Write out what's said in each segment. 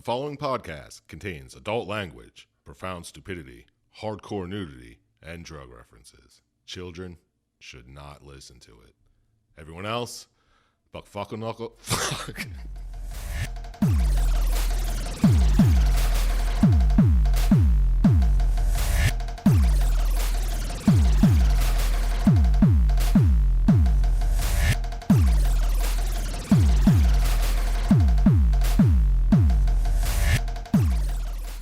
following podcast contains adult language, profound stupidity, hardcore nudity, and drug references. Children should not listen to it. Everyone else, buck fuckle knuckle. Fuck.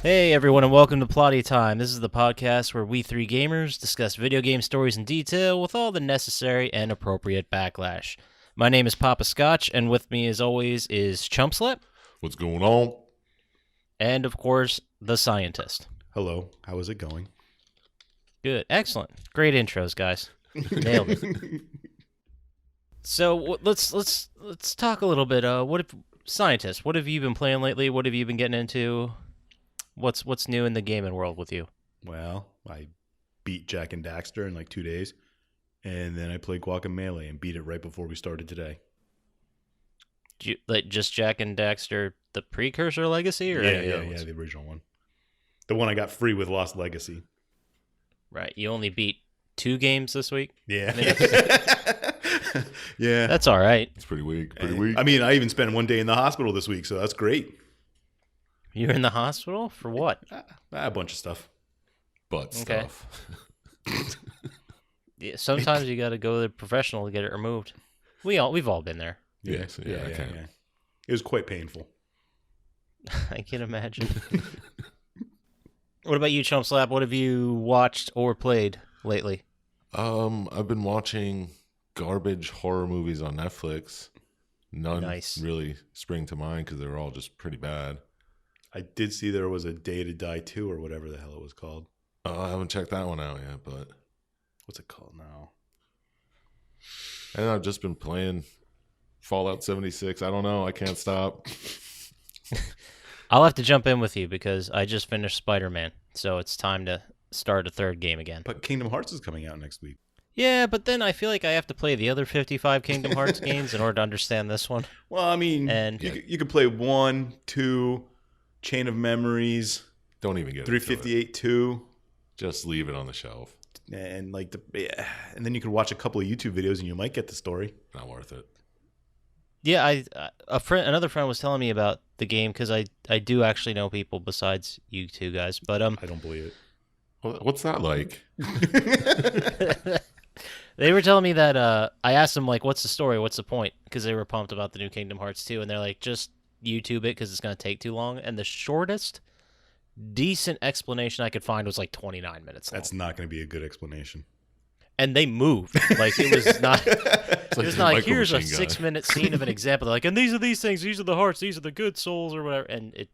Hey everyone, and welcome to Plotty Time. This is the podcast where we three gamers discuss video game stories in detail with all the necessary and appropriate backlash. My name is Poppascotch, and with me as always is Chump Slap. What's going on? And of course, the Syintist. Hello, how is it going? Good, excellent. Great intros, guys. Nailed it. So let's talk a little bit. Syintist, what have you been playing lately? What have you been getting into? What's new in the gaming world with you? Well, I beat Jack and Daxter in like 2 days, and then I played Guacamelee and beat it right before we started today. Just Jack and Daxter, the precursor legacy? Or Yeah, the original one. The one I got free with Lost Legacy. Right, you only beat 2 games this week? Yeah. Yeah. That's all right. It's pretty weak. I mean, I even spent 1 day in the hospital this week, so that's great. You're in the hospital? For what? A bunch of stuff. Stuff. Yeah, sometimes you got to go to the professional to get it removed. We've all been there. Yeah. It was quite painful. I can imagine. What about you, Chump Slap? What have you watched or played lately? I've been watching garbage horror movies on Netflix. None really spring to mind because they were all just pretty bad. I did see there was a Day to Die 2 or whatever the hell it was called. I haven't checked that one out yet, but... What's it called now? And I've just been playing Fallout 76. I don't know. I can't stop. I'll have to jump in with you because I just finished Spider-Man, so it's time to start a third game again. But Kingdom Hearts is coming out next week. Yeah, but then I feel like I have to play the other 55 Kingdom Hearts games in order to understand this one. Well, I mean, you could play 1, 2... Chain of Memories. Don't even get 358 2. Just leave it on the shelf. And and then you could watch a couple of YouTube videos and you might get the story. Not worth it. Yeah, another friend was telling me about the game because I do actually know people besides you two guys, but I don't believe it. What's that like? They were telling me that I asked them like, what's the story? What's the point? Because they were pumped about the new Kingdom Hearts 2, and they're like, just YouTube it because it's going to take too long. And the shortest decent explanation I could find was like 29 minutes long. That's not going to be a good explanation. And they moved. Like, it was not it was not like, here's a 6-minute scene of an example. They're like, and these are these things, these are the hearts, these are the good souls or whatever. And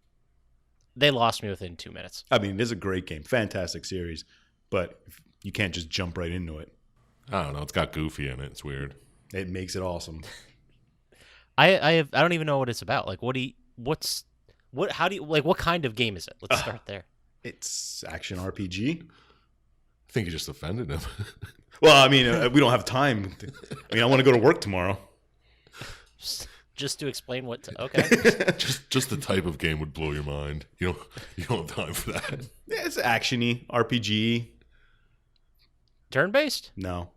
they lost me within 2 minutes. I mean, it is a great game, fantastic series, but you can't just jump right into it. I don't know, it's got Goofy in it. It's weird. It makes it awesome. I don't even know what it's about. Like, what kind of game is it? Let's start there. It's action RPG. I think you just offended him. Well, I mean, we don't have time. I want to go to work tomorrow. Just to explain what to... Okay. just the type of game would blow your mind. You don't have time for that. Yeah, it's action-y, RPG. Turn-based? No.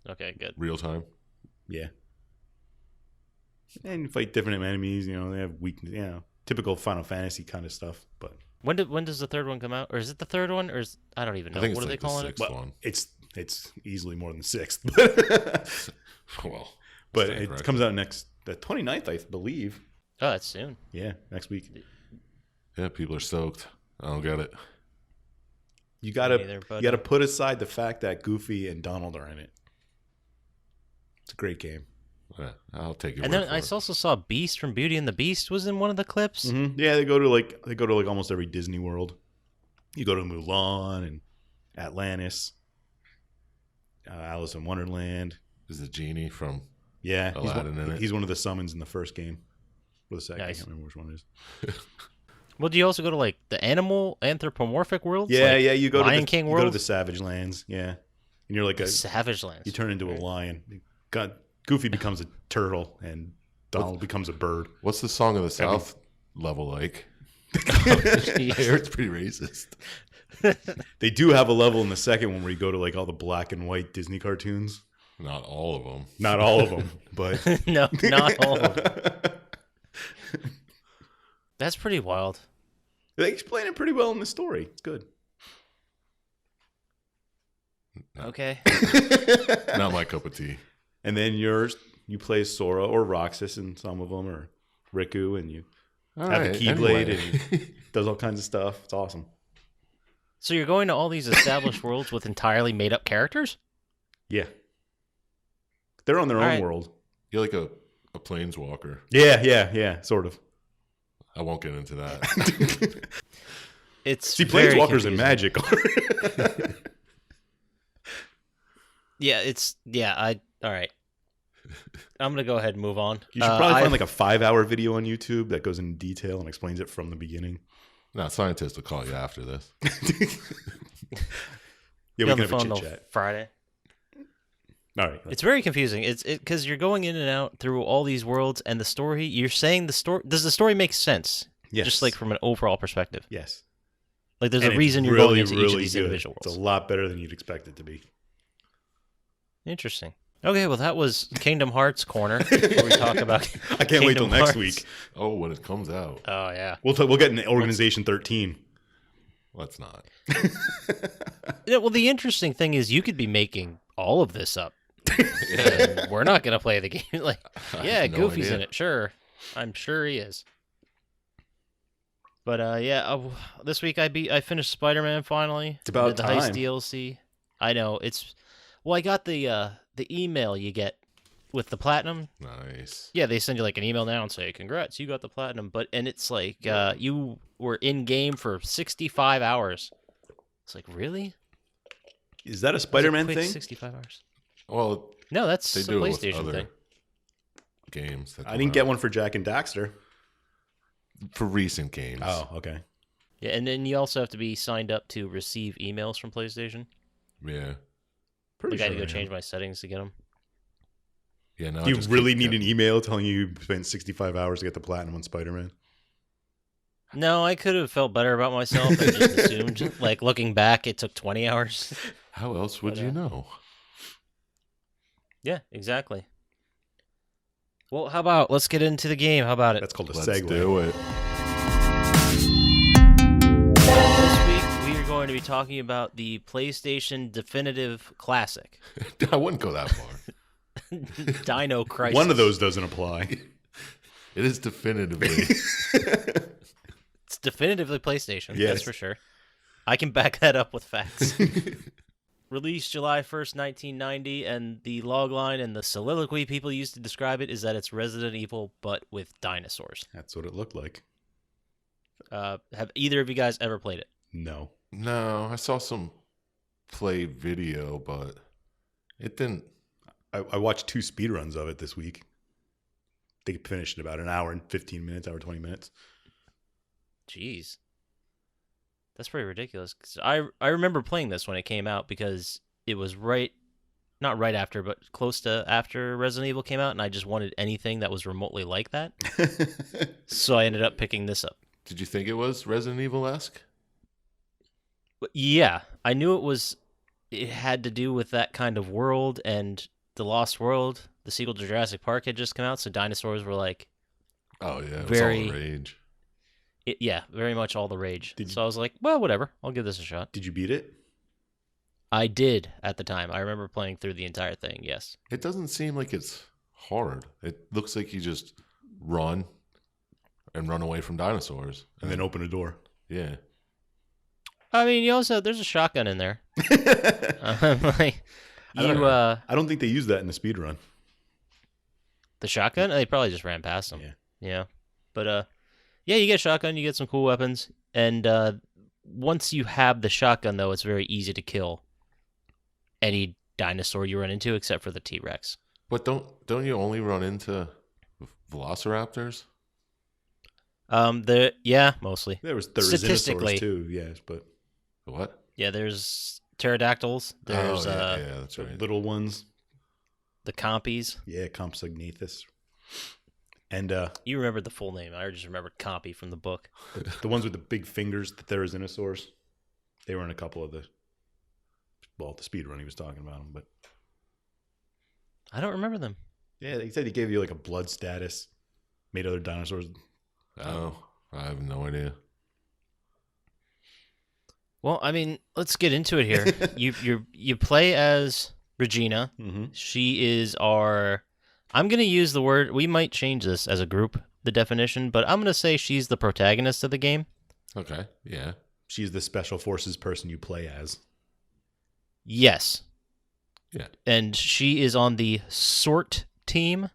Okay, good. Real time? Yeah. And you fight different enemies, they have weakness, typical Final Fantasy kind of stuff. But when does the third one come out? Or is it the third one? Or I don't even know. I think what it's are they calling the it? sixth one. It's easily more than 6th. Well, but it comes out the 29th, I believe. Oh, that's soon. Yeah, next week. Yeah, people are stoked. I don't get it. You gotta put aside the fact that Goofy and Donald are in it. It's a great game. Yeah, I'll take it. And then I also saw Beast from Beauty and the Beast was in one of the clips. Mm-hmm. Yeah, they go to almost every Disney World. You go to Mulan and Atlantis, Alice in Wonderland. Is the genie from Aladdin in it? He's one of the summons in the first game. Or the second, nice. I can't remember which one it is. Well, do you also go to like the animal anthropomorphic worlds? Yeah, like you go Lion to King you world? go to the Savage Lands. Yeah, and you're like Savage Lands. You turn into a lion. Goofy becomes a turtle, and Donald becomes a bird. What's the Song of the South level like. I heard it's pretty racist. They do have a level in the second one where you go to like all the black and white Disney cartoons. Not all of them. Not all of them, but No, not all of them. That's pretty wild. They explain it pretty well in the story. It's good. Okay. Not my cup of tea. And then you play Sora or Roxas in some of them, or Riku, and you have a Keyblade and does all kinds of stuff. It's awesome. So you're going to all these established worlds with entirely made-up characters? Yeah. They're on their own right. world. You're like a planeswalker. Yeah, sort of. I won't get into that. It's Planeswalkers and magic. All right. I'm going to go ahead and move on. You should probably find like a 5-hour video on YouTube that goes into detail and explains it from the beginning. No, Syintist will call you after this. Yeah, we on can the have a phone chit till chat. Friday. All right. It's very confusing. It's because you're going in and out through all these worlds, and the story. You're saying the story. Does the story make sense? Yes. Just like from an overall perspective. Yes. Like there's And a reason it's you're going into each of these good. individual It's worlds. a lot better than you'd expect it to be. Interesting. Okay, well that was Kingdom Hearts Corner, where we talk about. I can't wait till Kingdom next Hearts. week. Oh, when it comes out. Oh yeah. We'll get an Organization 13. Let's not. Yeah, well, the interesting thing is you could be making all of this up. And we're not gonna play the game. Like, I yeah, have no Goofy's idea. in it. Sure, I'm sure he is. But this week I finished Spider-Man finally. It's about Did the Heist time. DLC. I know I got the email you get with the platinum. Nice. Yeah, they send you like an email now and say, "Congrats, you got the platinum." And it's like you were in game for 65 hours. It's like, really? Is that a That's a Spider-Man quick thing? 65 hours. Well, No, that's they a do it with PlayStation other thing. games. That I come didn't get out. one for Jack and Daxter. For recent games. Oh, okay. Yeah, and then you also have to be signed up to receive emails from PlayStation. Yeah. Pretty Like I had to sure go I change am. my settings to get them. Yeah, no. Do you really need an email telling you spent 65 hours to get the platinum on Spider-Man? No, I could have felt better about myself and just assumed. Like looking back, it took 20 hours. How else would But, you know? Yeah, exactly. Well, how about let's get into the game? How about it? That's called a Let's segue. do it. This week we are going to be talking about the PlayStation Definitive Classic, I wouldn't go that far. Dino Crisis. One of those doesn't apply. It is definitively. It's definitively PlayStation. Yes. That's for sure. I can back that up with facts. Released July 1st, 1990, and the logline and the soliloquy people use to describe it is that it's Resident Evil, but with dinosaurs. That's what it looked like. Have either of you guys ever played it? No. No, I saw some play video, but it didn't. I watched 2 speedruns of it this week. They finished in about an hour and 15 minutes, hour 20 minutes. Jeez. That's pretty ridiculous. 'Cause I remember playing this when it came out because it was not right after, but close to after Resident Evil came out, and I just wanted anything that was remotely like that. So I ended up picking this up. Did you think it was Resident Evil-esque? But yeah, I knew it had to do with that kind of world, and The Lost World, the sequel to Jurassic Park, had just come out, so dinosaurs were like, Oh, yeah. It was Very- all the rage. very much all the rage. Did you- So I was like, well, whatever, I'll give this a shot. Did you beat it? I did at the time. I remember playing through the entire thing, yes. It doesn't seem like it's hard. It looks like you just run and run away from dinosaurs. And then open a door. Yeah. I mean, there's a shotgun in there. Like, I don't think they used that in the speedrun. the shotgun? They probably just ran past them. Yeah. Yeah. But, yeah, you get a shotgun, you get some cool weapons, and once you have the shotgun, though, it's very easy to kill any dinosaur you run into, except for the T-Rex. But don't you only run into velociraptors? Yeah, mostly. There was Statistically. Therizinosaurs too, yes, but What? Yeah, there's pterodactyls. There's yeah, that's the right. little ones. the compies. Yeah, Compsognathus. And You remembered the full name. I just remembered copy from the book. the ones with the big fingers, the Therizinosaurs, they were in a couple of the speed run he was talking about them. But I don't remember them. yeah, he said he gave you like a blood status, made other dinosaurs. Oh, I have no idea. Well, I mean, let's get into it here. You play as Regina. Mm-hmm. She is our. I'm going to use the word. We might change this as a group, the definition, but I'm going to say she's the protagonist of the game. Okay, yeah. She's the special forces person you play as. Yes. Yeah. And she is on the sort team.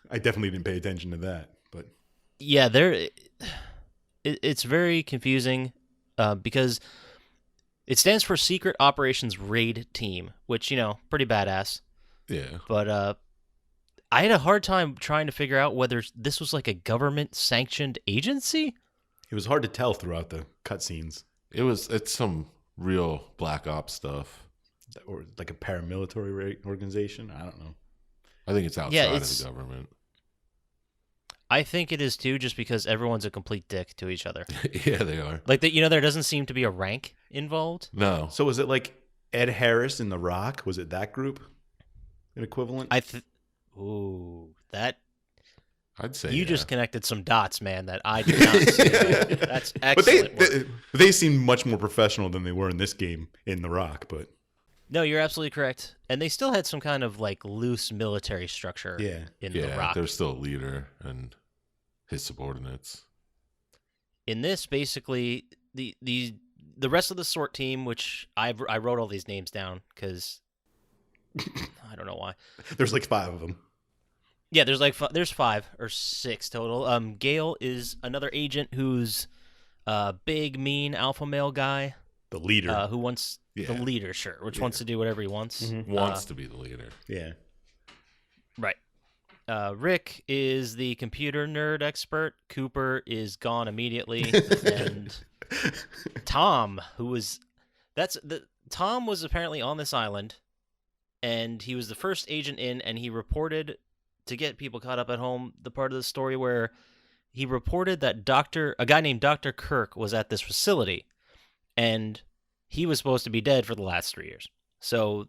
I definitely didn't pay attention to that, but Yeah, it's very confusing because it stands for Secret Operations Raid Team, which, pretty badass. Yeah. But I had a hard time trying to figure out whether this was like a government-sanctioned agency. it was hard to tell throughout the cutscenes, It's some real Black Ops stuff. or like a paramilitary organization. I don't know. I think it's outside of the government. I think it is too, just because everyone's a complete dick to each other. Yeah, they are. Like there doesn't seem to be a rank involved. No. So was it like Ed Harris in The Rock? Was it that group? An equivalent? Ooh, that I'd say you yeah. just connected some dots, man. That I did not see. That's excellent. But they seemed much more professional than they were in this game in The Rock. But No, you're absolutely correct. And they still had some kind of like loose military structure in The Rock. There's still a leader and his subordinates. In this, basically, the rest of the sort team, which I wrote all these names down because I don't know why. there's like 5 of them. Yeah, there's 5 or 6 total. Gale is another agent who's a big, mean alpha male guy. The leader. Who wants the leader, sure, which wants to do whatever he wants. Mm-hmm. Wants to be the leader. Yeah. Right. Rick is the computer nerd expert. Cooper is gone immediately, and Tom, Tom was apparently on this island, and he was the first agent in, and he reported, to get people caught up at home, the part of the story where he reported that a guy named Dr. Kirk was at this facility, and he was supposed to be dead for the last 3 years. So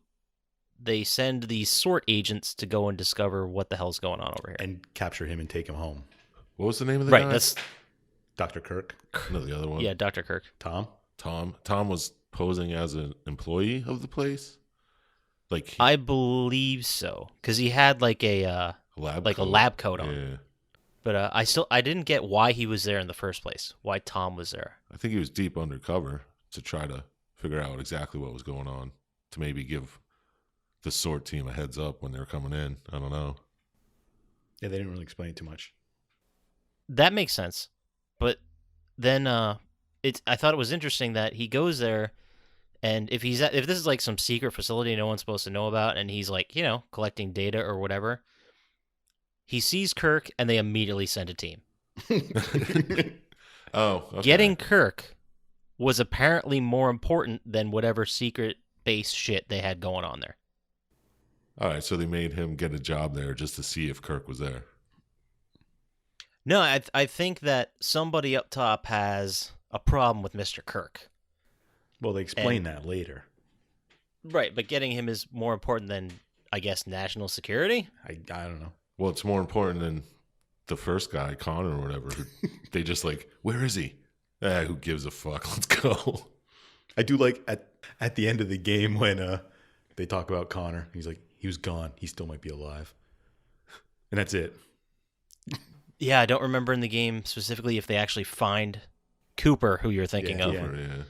they send these sort agents to go and discover what the hell's going on over here. And capture him and take him home. What was the name of the guy? Right, that's Dr. Kirk. No, the other one. yeah, Dr. Kirk. Tom. Tom was posing as an employee of the place. Like I believe so, because he had like a lab coat on. Yeah. But I didn't get why he was there in the first place. Why Tom was there. I think he was deep undercover to try to figure out exactly what was going on, to maybe give the sort team a heads up when they were coming in. I don't know. Yeah, they didn't really explain too much. That makes sense. But then I thought it was interesting that he goes there, and if this is like some secret facility no one's supposed to know about, and he's like, collecting data or whatever, he sees Kirk and they immediately send a team. Oh, okay. Getting Kirk was apparently more important than whatever secret base shit they had going on there. All right, so they made him get a job there just to see if Kirk was there. No, I think that somebody up top has a problem with Mr. Kirk. Well, they explain that later. Right, but getting him is more important than, I guess, national security? I don't know. Well, it's more important than the first guy, Connor or whatever. They just like, where is he? Who gives a fuck? Let's go. I do like at the end of the game when they talk about Connor. He's like, he was gone. He still might be alive. And that's it. Yeah, I don't remember in the game specifically if they actually find Cooper, who you're thinking of. Yeah.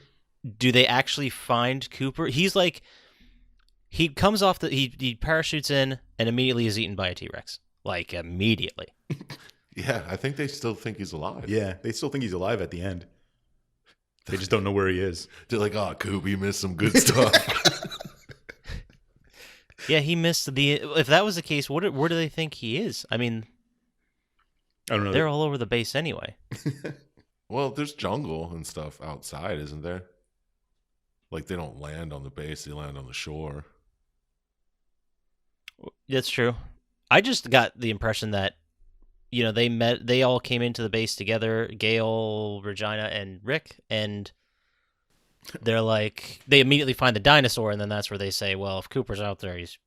Do they actually find Cooper? He's like, he comes off he parachutes in and immediately is eaten by a T-Rex. Like, immediately. Yeah, I think they still think he's alive. Yeah, they still think he's alive at the end. They just don't know where he is. They're like, oh, Coop, you missed some good stuff. Yeah, he missed if that was the case, where do they think he is? I mean, I don't know. they're all over the base anyway. Well, there's jungle and stuff outside, isn't there? Like, they don't land on the base, they land on the shore. That's true. I just got the impression that, they all came into the base together, Gale, Regina, and Rick, and they're like, they immediately find the dinosaur, and then that's where they say, well, if Cooper's out there, he's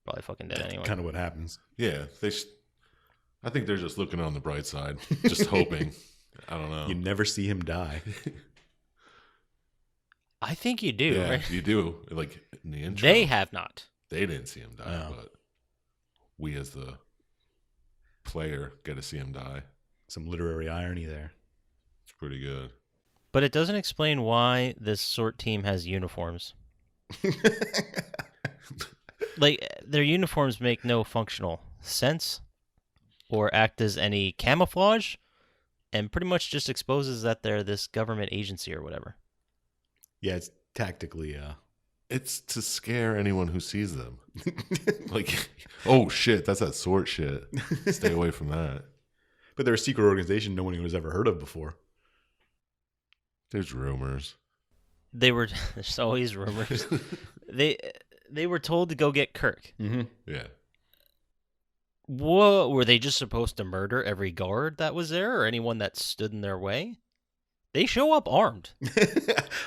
probably fucking dead anyway. Kind of what happens. Yeah, I think they're just looking on the bright side, just hoping. I don't know. You never see him die. I think you do, Yeah, right? you do. Like in the intro. They have not. They didn't see him die, No. but we as the player get to see him die. Some literary irony there. It's pretty good. But it doesn't explain why this sort team has uniforms. Like, their uniforms make no functional sense or act as any camouflage, and pretty much just exposes that they're this government agency or whatever. Yeah, it's tactically. It's to scare anyone who sees them. Like, oh shit, that's that sort shit. Stay away from that. But they're a secret organization no one has ever heard of before. There's rumors. There's always rumors. They were told to go get Kirk. Mm-hmm. Yeah. Whoa, were they just supposed to murder every guard that was there or anyone that stood in their way? They show up armed.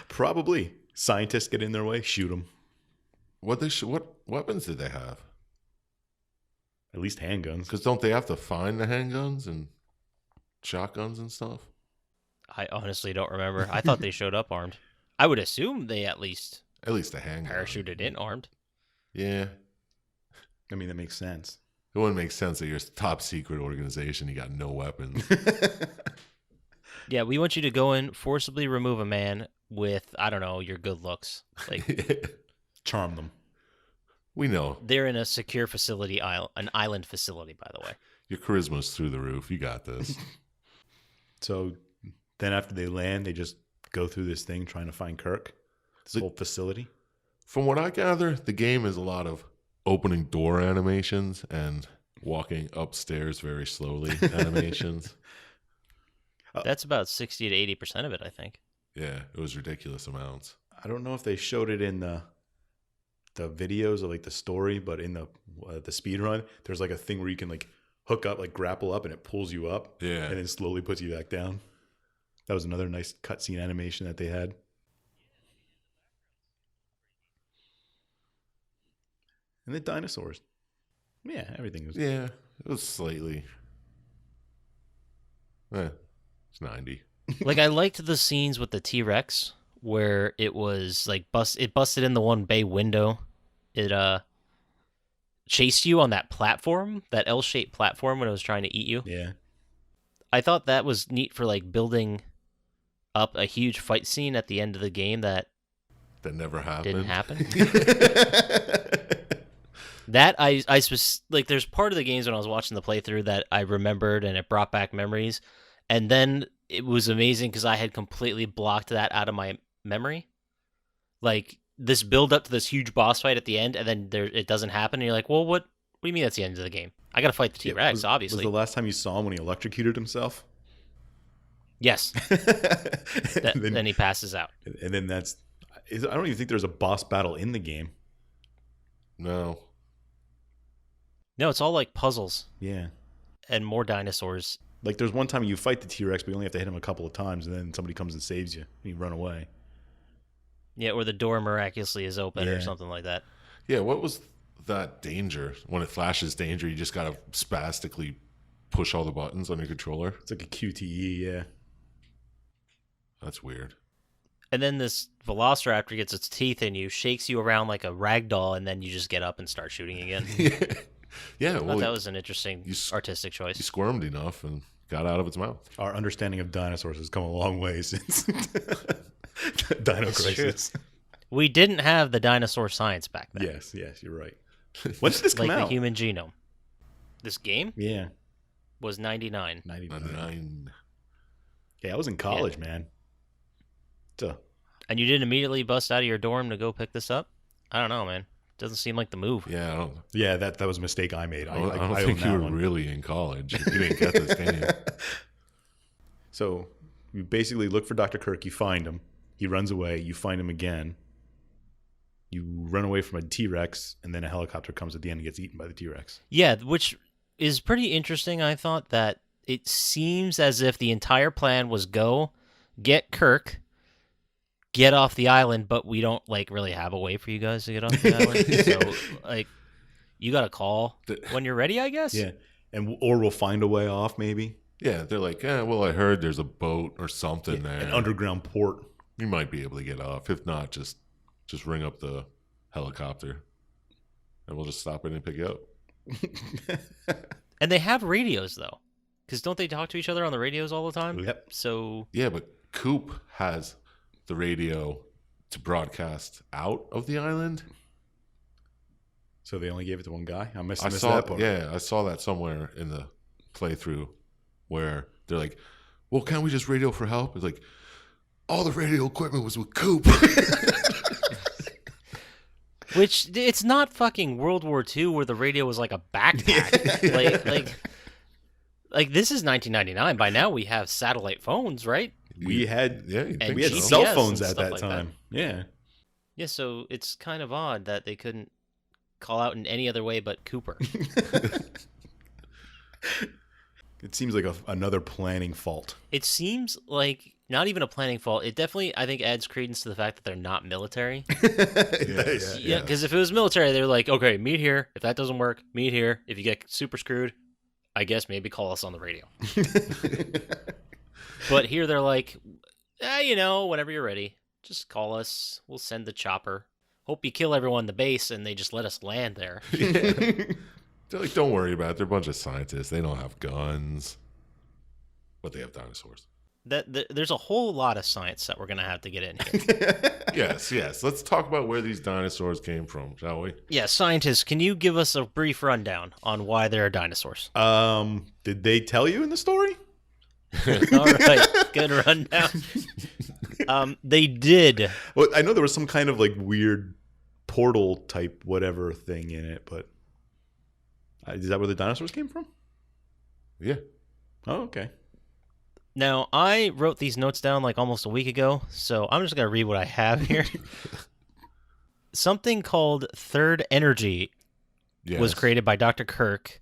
Probably. Scientists get in their way, shoot them. What weapons did they have? At least handguns. Because don't they have to find the handguns and shotguns and stuff? I honestly don't remember. I thought they showed up armed. I would assume they at least At least a handgun. parachuted in armed. Yeah. I mean, that makes sense. It wouldn't make sense that you're a top secret organization. You got no weapons. Yeah, we want you to go in, forcibly remove a man with, I don't know, your good looks. Like, Charm them. We know. they're in a secure facility, an island facility, by the way. Your charisma's through the roof. You got this. So then after they land, they just go through this thing trying to find Kirk. This whole facility. From what I gather, the game is a lot of opening door animations and walking upstairs very slowly animations. That's about 60 to 80% of it, I think. Yeah, it was ridiculous amounts. I don't know if they showed it in the videos or like the story, but in the speed run, there's like a thing where you can like hook up, like grapple up, and it pulls you up, Yeah. and then slowly puts you back down. That was another nice cutscene animation that they had. And the dinosaurs. Yeah, everything was. Yeah, it was slightly. It's 90. Like, I liked the scenes with the T-Rex where it was like it busted in the one bay window. It chased you on that platform, that L-shaped platform when it was trying to eat you. Yeah. I thought that was neat for like building up a huge fight scene at the end of the game that That never happened. didn't happen. That like, there's part of the games when I was watching the playthrough that I remembered and it brought back memories, and then it was amazing because I had completely blocked that out of my memory. Like, this build up to this huge boss fight at the end, and then it doesn't happen, and you're like, well, what do you mean that's the end of the game? I gotta fight the T-Rex, obviously. Was the last time you saw him when he electrocuted himself? Yes. Then he passes out. And then I don't even think there's a boss battle in the game. No. No, it's all like puzzles Yeah. and more dinosaurs. Like, there's one time you fight the T-Rex, but you only have to hit him a couple of times, and then somebody comes and saves you, and you run away. Yeah, or the door miraculously is open Yeah. or something like that. Yeah, what was that danger? When it flashes danger, you just gotta spastically push all the buttons on your controller? It's like a QTE, yeah. That's weird. And then this Velociraptor gets its teeth in you, shakes you around like a rag doll, and then you just get up and start shooting again. Yeah, I well, thought that was an interesting artistic he choice. squirmed enough and got out of its mouth. Our understanding of dinosaurs has come a long way since Dino That's Crisis. We didn't have the dinosaur science back then. Yes, you're right. When did this come Like the out? human genome. This game Yeah, was 99. 99. 9. Yeah, I was in college, man. So, And you didn't immediately bust out of your dorm to go pick this up? I don't know, man. Doesn't seem like the move. Yeah, yeah, that was a mistake I made. I don't I think own you that were one. really in college. You didn't get this game. So, you basically look for Dr. Kirk, you find him, he runs away, you find him again. You run away from a T-Rex, and then a helicopter comes at the end and gets eaten by the T-Rex. Yeah, which is pretty interesting. I thought that it seems as if the entire plan was go get Kirk, get off the island, but we don't like really have a way for you guys to get off the island. So like, you got to call when you're ready, I guess. Yeah, or we'll find a way off, maybe. Yeah, they're like, well, I heard there's a boat or something there. An underground port. You might be able to get off. If not, just ring up the helicopter, and we'll just stop in and pick you up. And they have radios though, because don't they talk to each other on the radios all the time? Yep. So Yeah, but Coop has the radio to broadcast out of the island. So they only gave it to one guy? I missed saw that part. Yeah, I saw that somewhere in the playthrough where they're like, well, can't we just radio for help? It's like, all the radio equipment was with Coop. which it's not fucking World War II where the radio was like a backpack. like this is 1999. By now we have satellite phones, right? We had And we had GPS cell phones and at stuff that like time. Yeah. Yeah, so it's kind of odd that they couldn't call out in any other way but Cooper. It seems like another planning fault. It seems like not even a planning fault. It definitely, I think, adds credence to the fact that they're not military. Yeah, because if it was military, they're like, okay, meet here. If that doesn't work, meet here. If you get super screwed, I guess maybe call us on the radio. But here they're like, whenever you're ready, just call us. We'll send the chopper. Hope you kill everyone in the base, and they just let us land there. Yeah. They're like, don't worry about it. They're a bunch of scientists. They don't have guns. But they have dinosaurs. There's a whole lot of science that we're going to have to get in here. Yes. Let's talk about where these dinosaurs came from, shall we? Yeah, scientists, can you give us a brief rundown on why there are dinosaurs? Did they tell you in the story? All right, good rundown. They did. Well, I know there was some kind of like weird portal type whatever thing in it, but is that where the dinosaurs came from? Yeah. Oh, okay. Now, I wrote these notes down like almost a week ago, so I'm just going to read what I have here. Something called Third Energy was created by Dr. Kirk,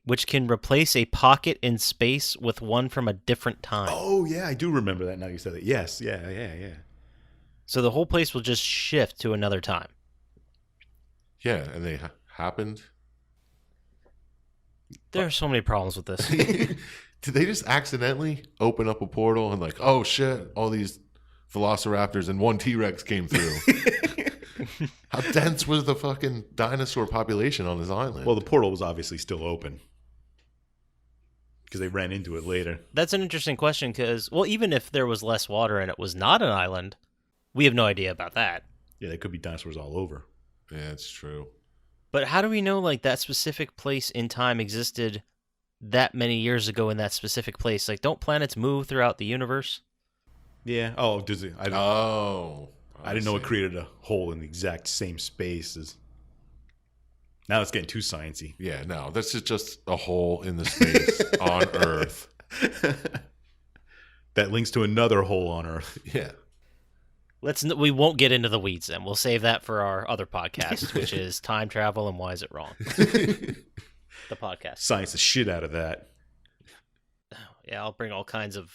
which can replace a pocket in space with one from a different time. Oh, yeah, I do remember that now you said it. Yes, yeah. So the whole place will just shift to another time. Yeah, and they happened. There are so many problems with this. Did they just accidentally open up a portal and like, oh shit, all these velociraptors and one T-Rex came through? How dense was the fucking dinosaur population on this island? Well, the portal was obviously still open because they ran into it later. That's an interesting question because, well, even if there was less water and it was not an island, we have no idea about that. Yeah, there could be dinosaurs all over. Yeah, it's true. But how do we know like that specific place in time existed that many years ago in that specific place? Like, don't planets move throughout the universe? Yeah. Oh, does it? I didn't know it created a hole in the exact same space as. Now it's getting too sciencey. Yeah, no, this is just a hole in the space on Earth. That links to another hole on Earth. Yeah. We won't get into the weeds then. We'll save that for our other podcast, which is Time Travel and Why Is It Wrong? The podcast. Science the shit out of that. Yeah, I'll bring all kinds of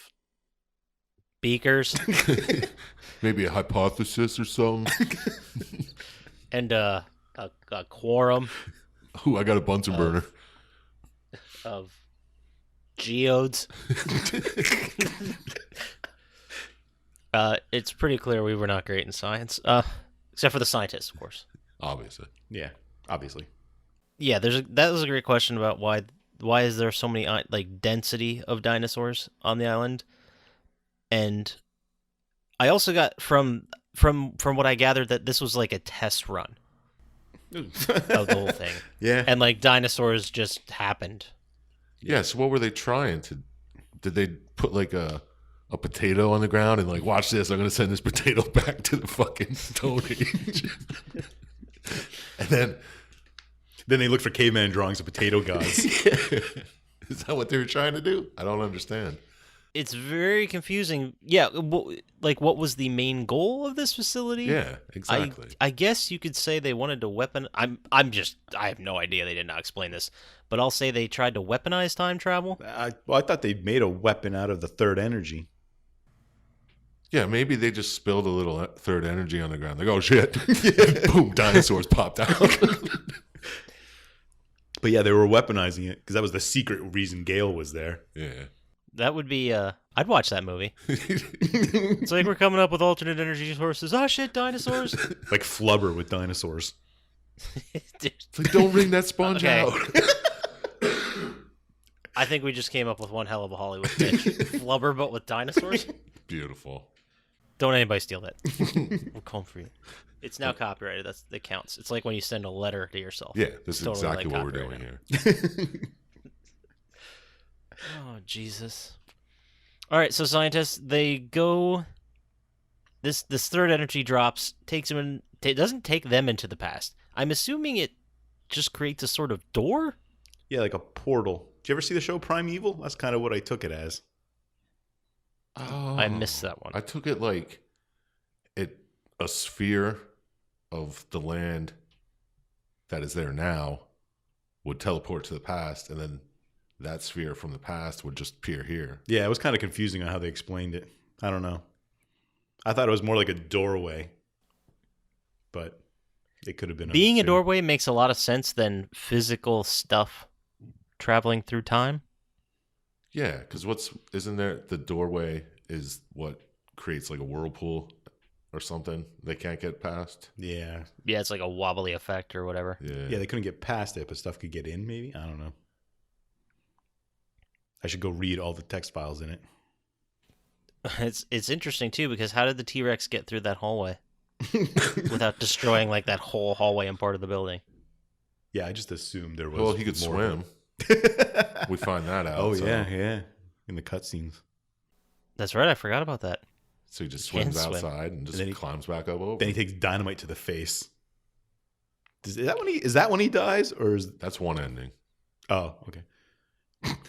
beakers. Maybe a hypothesis or something. And a quorum. Ooh, I got a Bunsen burner. Of geodes. It's pretty clear we were not great in science, except for the scientists, of course. Obviously. Yeah, obviously. Yeah, that was a great question about why is there so many like density of dinosaurs on the island, and I also got from what I gathered that this was like a test run of the whole thing. Yeah, and like dinosaurs just happened. Yeah. So what were they trying to? Did they put like a potato on the ground and like, watch this, I'm going to send this potato back to the fucking Stone Age. And then they look for caveman drawings of potato gods. Is that what they were trying to do? I don't understand. It's very confusing. Yeah, like what was the main goal of this facility? Yeah, exactly. I guess you could say they wanted to weapon. I have no idea. They did not explain this, but I'll say they tried to weaponize time travel. I thought they made a weapon out of the third energy. Yeah, maybe they just spilled a little third energy on the ground. Like, oh shit! Boom! Dinosaurs popped out. But yeah, they were weaponizing it because that was the secret reason Gale was there. Yeah. That would be. I'd watch that movie. It's like we're coming up with alternate energy sources. Oh shit, dinosaurs! Like Flubber with dinosaurs. Dude, It's like, don't wring that sponge Okay. out. I think we just came up with one hell of a Hollywood pitch. Flubber, but with dinosaurs. Beautiful. Don't anybody steal that. We'll come for you. It's now copyrighted. That counts. It's like when you send a letter to yourself. Yeah, this is Totally exactly like what we're doing copyright here. Oh Jesus! All right, so scientists they go. This third energy drops takes them in. It doesn't take them into the past. I'm assuming it just creates a sort of door. Yeah, like a portal. Did you ever see the show Primeval? That's kind of what I took it as. Oh, I missed that one. I took it like a sphere of the land that is there now would teleport to the past, and then that sphere from the past would just appear here. Yeah, it was kind of confusing on how they explained it. I don't know. I thought it was more like a doorway, but it could have been Being a doorway makes a lot of sense than physical stuff traveling through time. Yeah, because isn't there the doorway is what creates like a whirlpool or something they can't get past? Yeah. Yeah, it's like a wobbly effect or whatever. Yeah, they couldn't get past it, but stuff could get in, maybe? I don't know. I should go read all the text files in it. It's interesting too because how did the T-Rex get through that hallway without destroying like that whole hallway and part of the building? Yeah, I just assumed there was. Well, he could more. swim. We find that out. Oh, so. yeah. In the cutscenes. That's right. I forgot about that. So he just He can swims swim. outside and just And then he- climbs back up over. Then he takes dynamite to the face. Is that when he dies, or is? That's one ending. Oh, okay.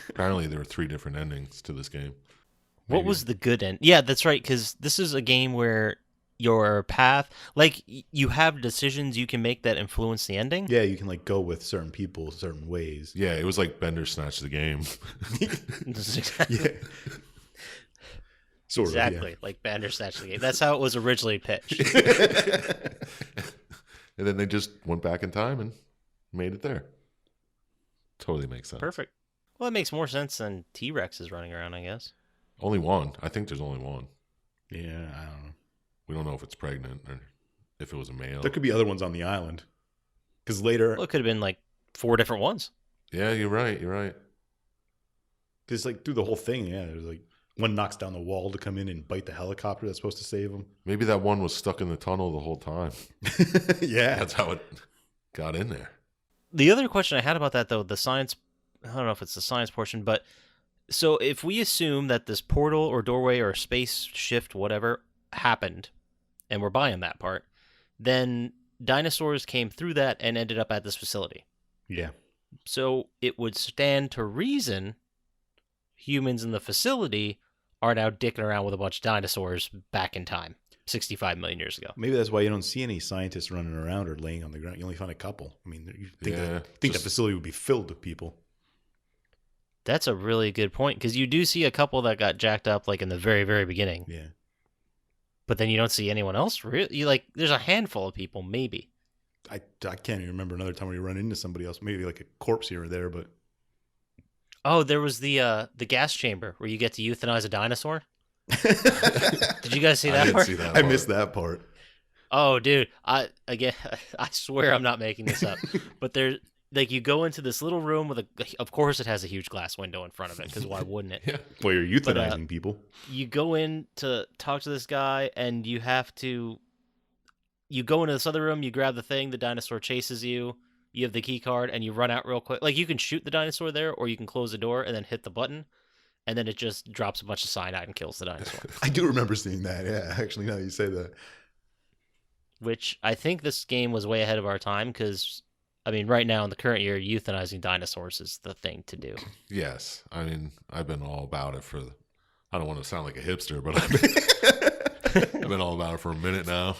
Apparently, there were 3 different endings to this game. What Maybe. was the good end? Yeah, that's right. Because this is a game where your path, like you have decisions you can make that influence the ending. Yeah, you can like go with certain people certain ways. Yeah, it was like Bender snatched the game. Yeah. Sort Exactly, like Bandersnatch the game. That's how it was originally pitched. And then they just went back in time and made it there. Totally makes sense. Perfect. Well, it makes more sense than T-Rex is running around, I guess. Only one. I think there's only one. Yeah, I don't know. We don't know if it's pregnant or if it was a male. There could be other ones on the island. Because later, Well, it could have been like 4 different ones. Yeah, you're right. You're right. because like through the whole thing, yeah, there's like one knocks down the wall to come in and bite the helicopter that's supposed to save him. Maybe that one was stuck in the tunnel the whole time. Yeah, That's how it got in there. The other question I had about that, though, the science, I don't know if it's the science portion, but so if we assume that this portal or doorway or space shift, whatever, happened, and we're buying that part, then dinosaurs came through that and ended up at this facility. yeah. So it would stand to reason humans in the facility are now dicking around with a bunch of dinosaurs back in time, 65 million years ago. Maybe that's why you don't see any scientists running around or laying on the ground. You only find a couple. I mean, you think, Yeah, the just- facility would be filled with people. That's a really good point, because you do see a couple that got jacked up like in the very, very beginning, Yeah. but then you don't see anyone else. Really, there's a handful of people, maybe. I can't even remember another time where you run into somebody else. Maybe like a corpse here or there, but Oh, there was the gas chamber where you get to euthanize a dinosaur. Did you guys see I that didn't part? see that I part. missed that part. Oh, dude, I swear I'm not making this up. But there's like you go into this little room with of course it has a huge glass window in front of it, because why wouldn't it? Yeah. Well, you're But, euthanizing people. You go in to talk to this guy, and you go into this other room, you grab the thing, the dinosaur chases you, you have the key card, and you run out real quick. Like, you can shoot the dinosaur there, or you can close the door and then hit the button, and then it just drops a bunch of cyanide and kills the dinosaur. I do remember seeing that. Yeah, actually, now that you say that. Which I think this game was way ahead of our time, because, I mean, right now in the current year, euthanizing dinosaurs is the thing to do. Yes. I mean, I've been all about it I don't want to sound like a hipster, but I've been all about it for a minute now.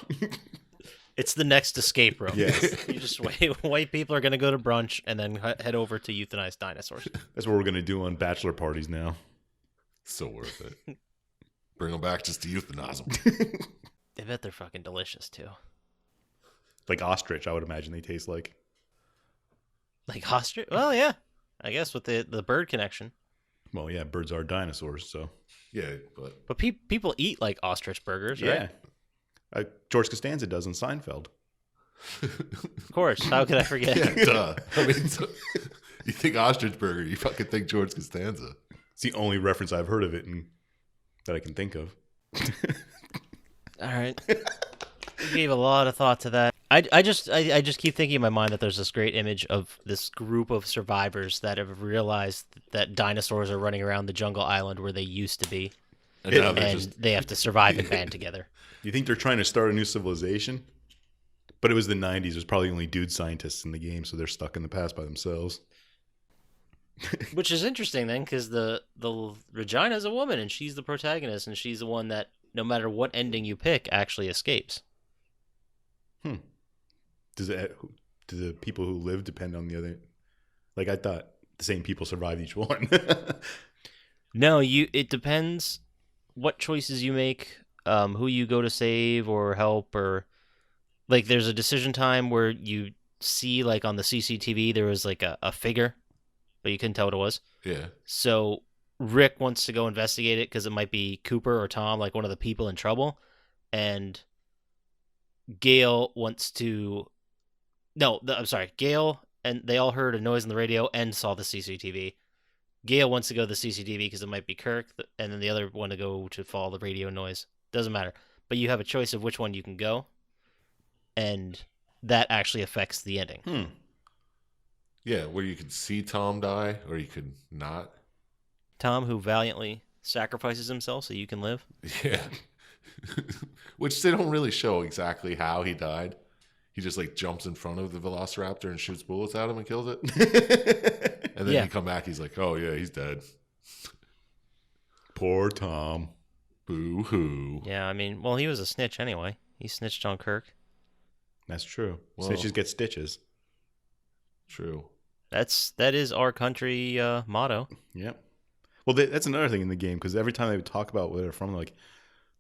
It's the next escape room. Yes. You just white people are going to go to brunch and then head over to euthanize dinosaurs. That's what we're going to do on bachelor parties now. So worth it. Bring them back just to euthanize them. I bet they're fucking delicious too. Like ostrich, I would imagine they taste like. Like ostrich? Well, yeah. I guess with the bird connection. Well, yeah, birds are dinosaurs, so. Yeah, But people eat like ostrich burgers, right? Yeah. George Costanza does in Seinfeld. Of course. How could I forget? yeah, duh. I mean, you think ostrich burger, you fucking think George Costanza. It's the only reference I've heard of it and that I can think of. All right. You gave a lot of thought to that. I just keep thinking in my mind that there's this great image of this group of survivors that have realized that dinosaurs are running around the jungle island where they used to be, And now they're and just they have to survive and band together. You think they're trying to start a new civilization? But it was the 90s. There's probably only dude scientists in the game, so they're stuck in the past by themselves. Which is interesting then, because the Regina is a woman, and she's the protagonist, and she's the one that, no matter what ending you pick, actually escapes. Do the people who live depend on the other? Like, I thought the same people survived each one. No, it depends what choices you make, who you go to save or help, or like there's a decision time where you see like on the CCTV there was like a figure, but you couldn't tell what it was. yeah. So Rick wants to go investigate it because it might be Cooper or Tom, like one of the people in trouble, and Gail wants to. No, I'm sorry, Gail, and they all heard a noise on the radio and saw the CCTV. Gail wants to go to the CCTV because it might be Kirk, and then the other one to go to follow the radio noise. Doesn't matter. But you have a choice of which one you can go, and that actually affects the ending. Yeah, where you could see Tom die or you could not. Tom, who valiantly sacrifices himself so you can live. Yeah. Which they don't really show exactly how he died. He just like jumps in front of the Velociraptor and shoots bullets at him and kills it. And then he come back, he's like, oh yeah, he's dead. Poor Tom. Boo-hoo. Yeah, I mean, well, he was a snitch anyway. He snitched on Kirk. That's true. Well- Snitches get stitches. True. That is our country motto. Yep. Well, that's another thing in the game, because every time they would talk about where they're from, like,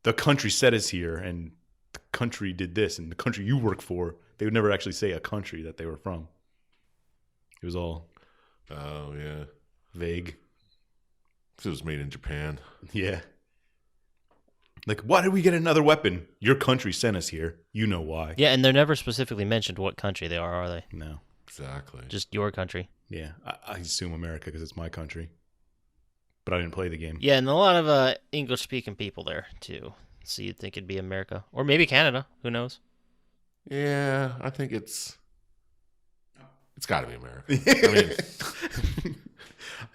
the country set us here, and the country did this, and the country you work for, they would never actually say a country that they were from. It was all Oh, yeah. vague. It was made in Japan. Yeah. Like, why did we get another weapon? Your country sent us here. You know why. Yeah, and they're never specifically mentioned what country they are they? No. Exactly. Just your country. Yeah. I assume America because it's my country. But I didn't play the game. Yeah, and a lot of English-speaking people there, too. So you'd think it'd be America. Or maybe Canada. Who knows? Yeah, I think it's got to be America. I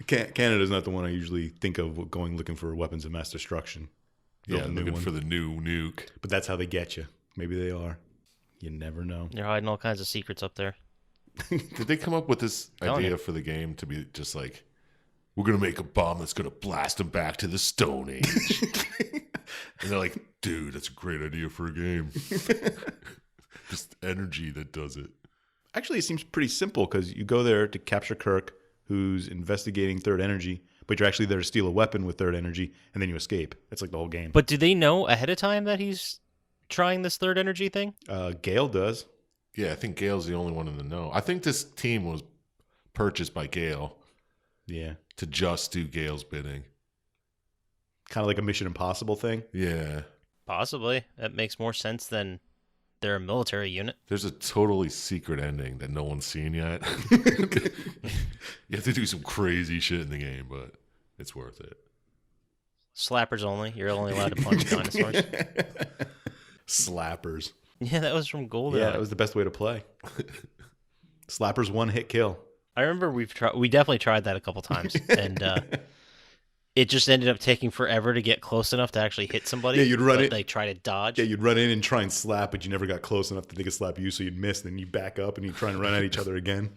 mean, Canada's not the one I usually think of going looking for weapons of mass destruction. yeah, Built a new looking one. for the new nuke. But that's how they get you. Maybe they are. You never know. They're hiding all kinds of secrets up there. Did they come up with this Telling idea you. for the game to be just like, we're going to make a bomb that's going to blast them back to the Stone Age? And they're like, dude, that's a great idea for a game. Just energy that does it. Actually, it seems pretty simple because you go there to capture Kirk, who's investigating Third Energy, but you're actually there to steal a weapon with Third Energy, and then you escape. That's like the whole game. But do they know ahead of time that he's trying this third energy thing? Gale does. Yeah, I think Gale's the only one in the know. I think this team was purchased by Gale Yeah. to just do Gale's bidding. Kind of like a Mission Impossible thing. Yeah. Possibly. That makes more sense than they're a military unit. There's a totally secret ending that no one's seen yet. You have to do some crazy shit in the game, but it's worth it. Slappers only. You're only allowed to punch dinosaurs. Slappers. Yeah, that was from Goldeneye. Yeah, that was the best way to play. Slappers one hit kill. I remember we definitely tried that a couple times, and it just ended up taking forever to get close enough to actually hit somebody. Yeah, you'd run but it- They try to dodge. Yeah, you'd run in and try and slap, but you never got close enough that they could slap you, so you'd miss. Then you back up and you try and run at each other again.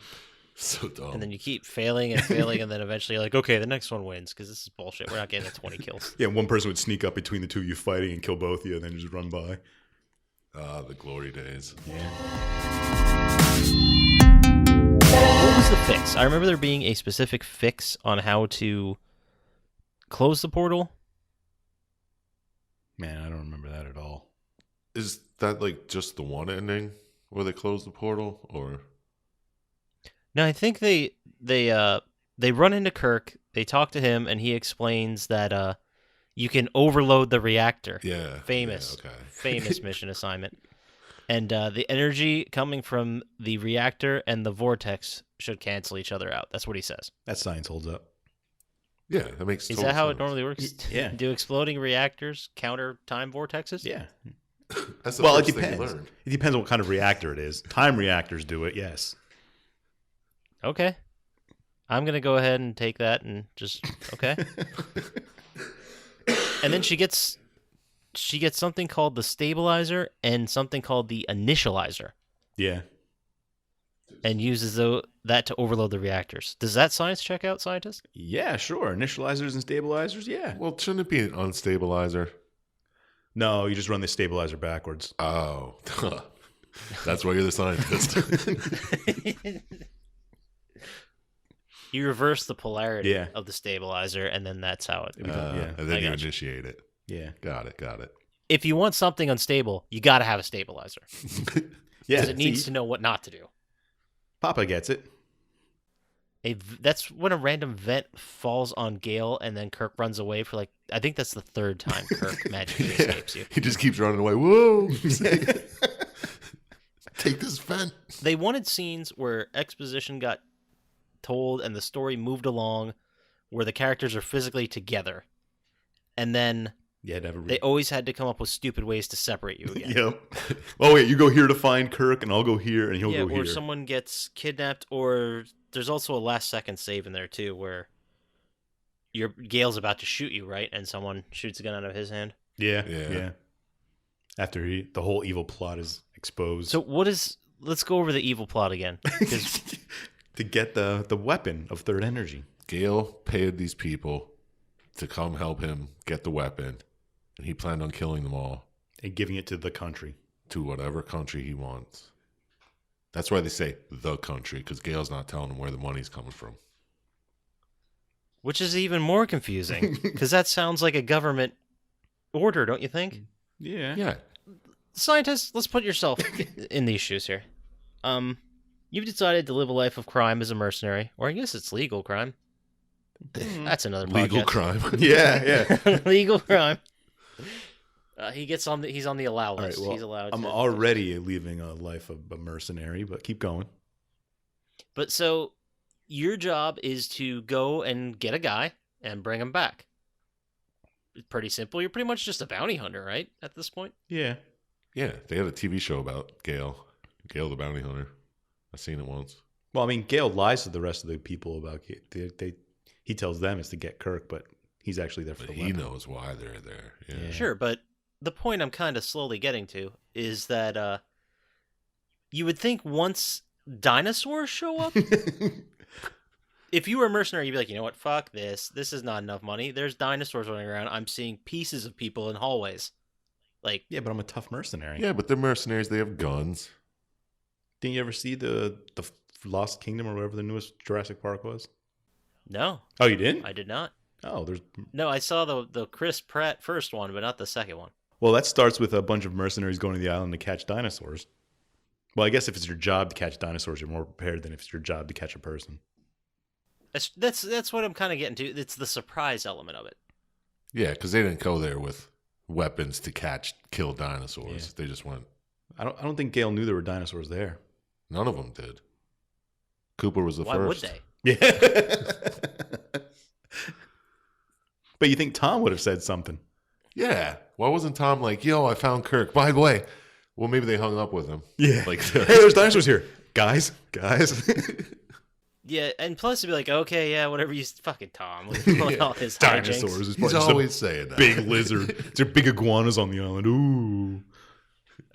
So dumb. And then you keep failing and failing, and then eventually you're like, okay, the next one wins because this is bullshit. We're not getting to 20 kills. Yeah, one person would sneak up between the two of you fighting and kill both of you, and then just run by. The glory days. Yeah. What was the fix? I remember there being a specific fix on how to close the portal. Man, I don't remember that at all. Is that like just the one ending where they close the portal, or? No, I think they run into Kirk. They talk to him, and he explains that you can overload the reactor. Yeah. Famous, Yeah, okay. famous mission assignment. And the energy coming from the reactor and the vortex should cancel each other out. That's what he says. That science holds up. Yeah, that makes. Is total that how sense. it normally works? Yeah. Do exploding reactors counter time vortexes? Yeah. That's the Well, it first thing you depends. learned. It depends on what kind of reactor it is. Time reactors do it, yes. Okay. I'm going to go ahead and take that and just, okay. And then she gets something called the stabilizer and something called the initializer Yeah. and uses that to overload the reactors. Does that science check out, scientist? Yeah, sure. Initializers and stabilizers, yeah. Well, shouldn't it be an unstabilizer? No, you just run the stabilizer backwards. Oh, that's why you're the scientist. You reverse the polarity Yeah. of the stabilizer, and then that's how it. Yeah. And then I you gotcha. initiate it. Yeah. Got it. If you want something unstable, you got to have a stabilizer Yeah. because it needs to know what not to do. Papa gets it. That's when a random vent falls on Gale, and then Kirk runs away for I think that's the third time Kirk magically escapes you. He just keeps running away. Whoa! Take this vent. They wanted scenes where exposition got told and the story moved along, where the characters are physically together, and then Yeah, never. they always had to come up with stupid ways to separate you again. Yep. Oh wait, you go here to find Kirk, and I'll go here, and he'll Yeah, go or here. someone gets kidnapped, or there's also a last second save in there too, where Gale's about to shoot you, right, and someone shoots a gun out of his hand. Yeah. After the whole evil plot is exposed. So let's go over the evil plot again. 'Cause to get the weapon of third energy. Gale paid these people to come help him get the weapon, and he planned on killing them all And giving it to the country. to whatever country he wants. That's why they say the country, because Gale's not telling him where the money's coming from. which is even more confusing, because that sounds like a government order, don't you think? Yeah. Yeah. Scientists, let's put yourself in these shoes here. You've decided to live a life of crime as a mercenary, or I guess it's legal crime. That's another Legal podcast. crime. Yeah. Legal crime. He's on the allow All right, list. well, He's allowed. I'm already living a life of a mercenary, but keep going. But so your job is to go and get a guy and bring him back. It's pretty simple. You're pretty much just a bounty hunter, right? At this point. Yeah. Yeah, they had a TV show about Gale the bounty hunter. I've seen it once. Well, I mean, Gale lies to the rest of the people about he tells them it's to get Kirk, but he's actually there for But the he weapon. knows why they're there. Yeah. Yeah. Sure, but the point I'm kind of slowly getting to is that you would think once dinosaurs show up, if you were a mercenary, you'd be like, you know what, fuck this. This is not enough money. There's dinosaurs running around. I'm seeing pieces of people in hallways. Like, Yeah, but I'm a tough mercenary. Yeah, but they're mercenaries. They have guns. Didn't you ever see the Lost Kingdom or whatever the newest Jurassic Park was? no, Oh, you didn't? I did not. Oh, there's. No, I saw the Chris Pratt first one, but not the second one. Well, that starts with a bunch of mercenaries going to the island to catch dinosaurs. Well, I guess if it's your job to catch dinosaurs, you're more prepared than if it's your job to catch a person. That's what I'm kind of getting to. It's the surprise element of it. Yeah, because they didn't go there with weapons to kill dinosaurs. Yeah. They just went. I don't think Gale knew there were dinosaurs there. None of them did. Cooper was the Why first. would they? Yeah. But you think Tom would have said something? Yeah. Why wasn't Tom like, yo, I found Kirk. By the way, well, maybe they hung up with him. Yeah. Like, Hey, there's dinosaurs here, guys. Yeah, and plus it'd be like, okay, yeah, whatever you fucking Tom with all his hijinks. Dinosaurs. It's he's just always saying a that. big lizard. There are big iguanas on the island. Ooh.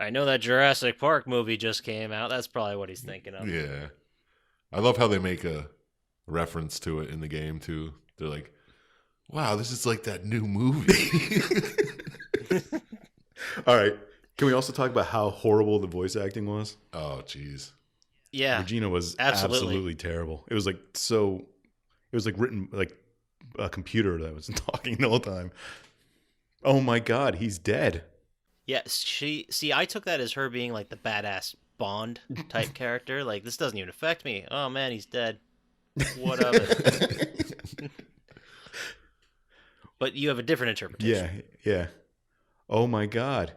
I know that Jurassic Park movie just came out. That's probably what he's thinking of. Yeah. I love how they make a reference to it in the game too. They're like, "Wow, this is like that new movie." All right. Can we also talk about how horrible the voice acting was? Oh, jeez. Yeah. Regina was absolutely terrible. It was like written like a computer that was talking the whole time. Oh my God, he's dead. Yeah, I took that as her being like the badass Bond type character. Like, this doesn't even affect me. Oh man, he's dead. What of it? But you have a different interpretation. Yeah. Oh my God,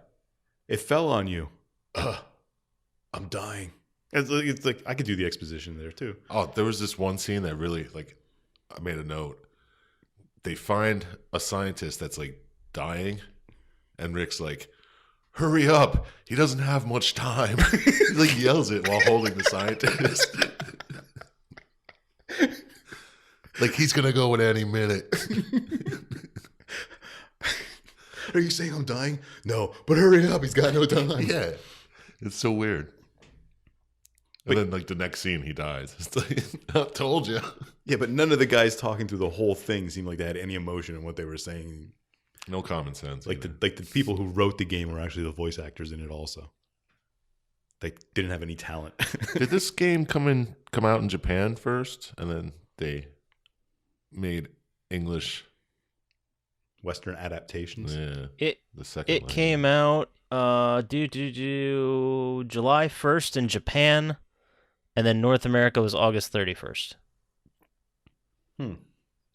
it fell on you. I'm dying. It's like I could do the exposition there too. Oh, there was this one scene that really, like, I made a note. They find a scientist that's like dying, and Rick's like, "Hurry up! He doesn't have much time." He like yells it while holding the scientist. Like he's gonna go in any minute. Are you saying I'm dying? No, but hurry up! He's got no time. Yeah, it's so weird. And then, like, the next scene, he dies. It's like, I told you. Yeah, but none of the guys talking through the whole thing seemed like they had any emotion in what they were saying. No common sense. Like the people who wrote the game were actually the voice actors in it also. They didn't have any talent. Did this game come out in Japan first, and then they made English Western adaptations? Yeah. The second It came out July 1st in Japan, and then North America was August 31st.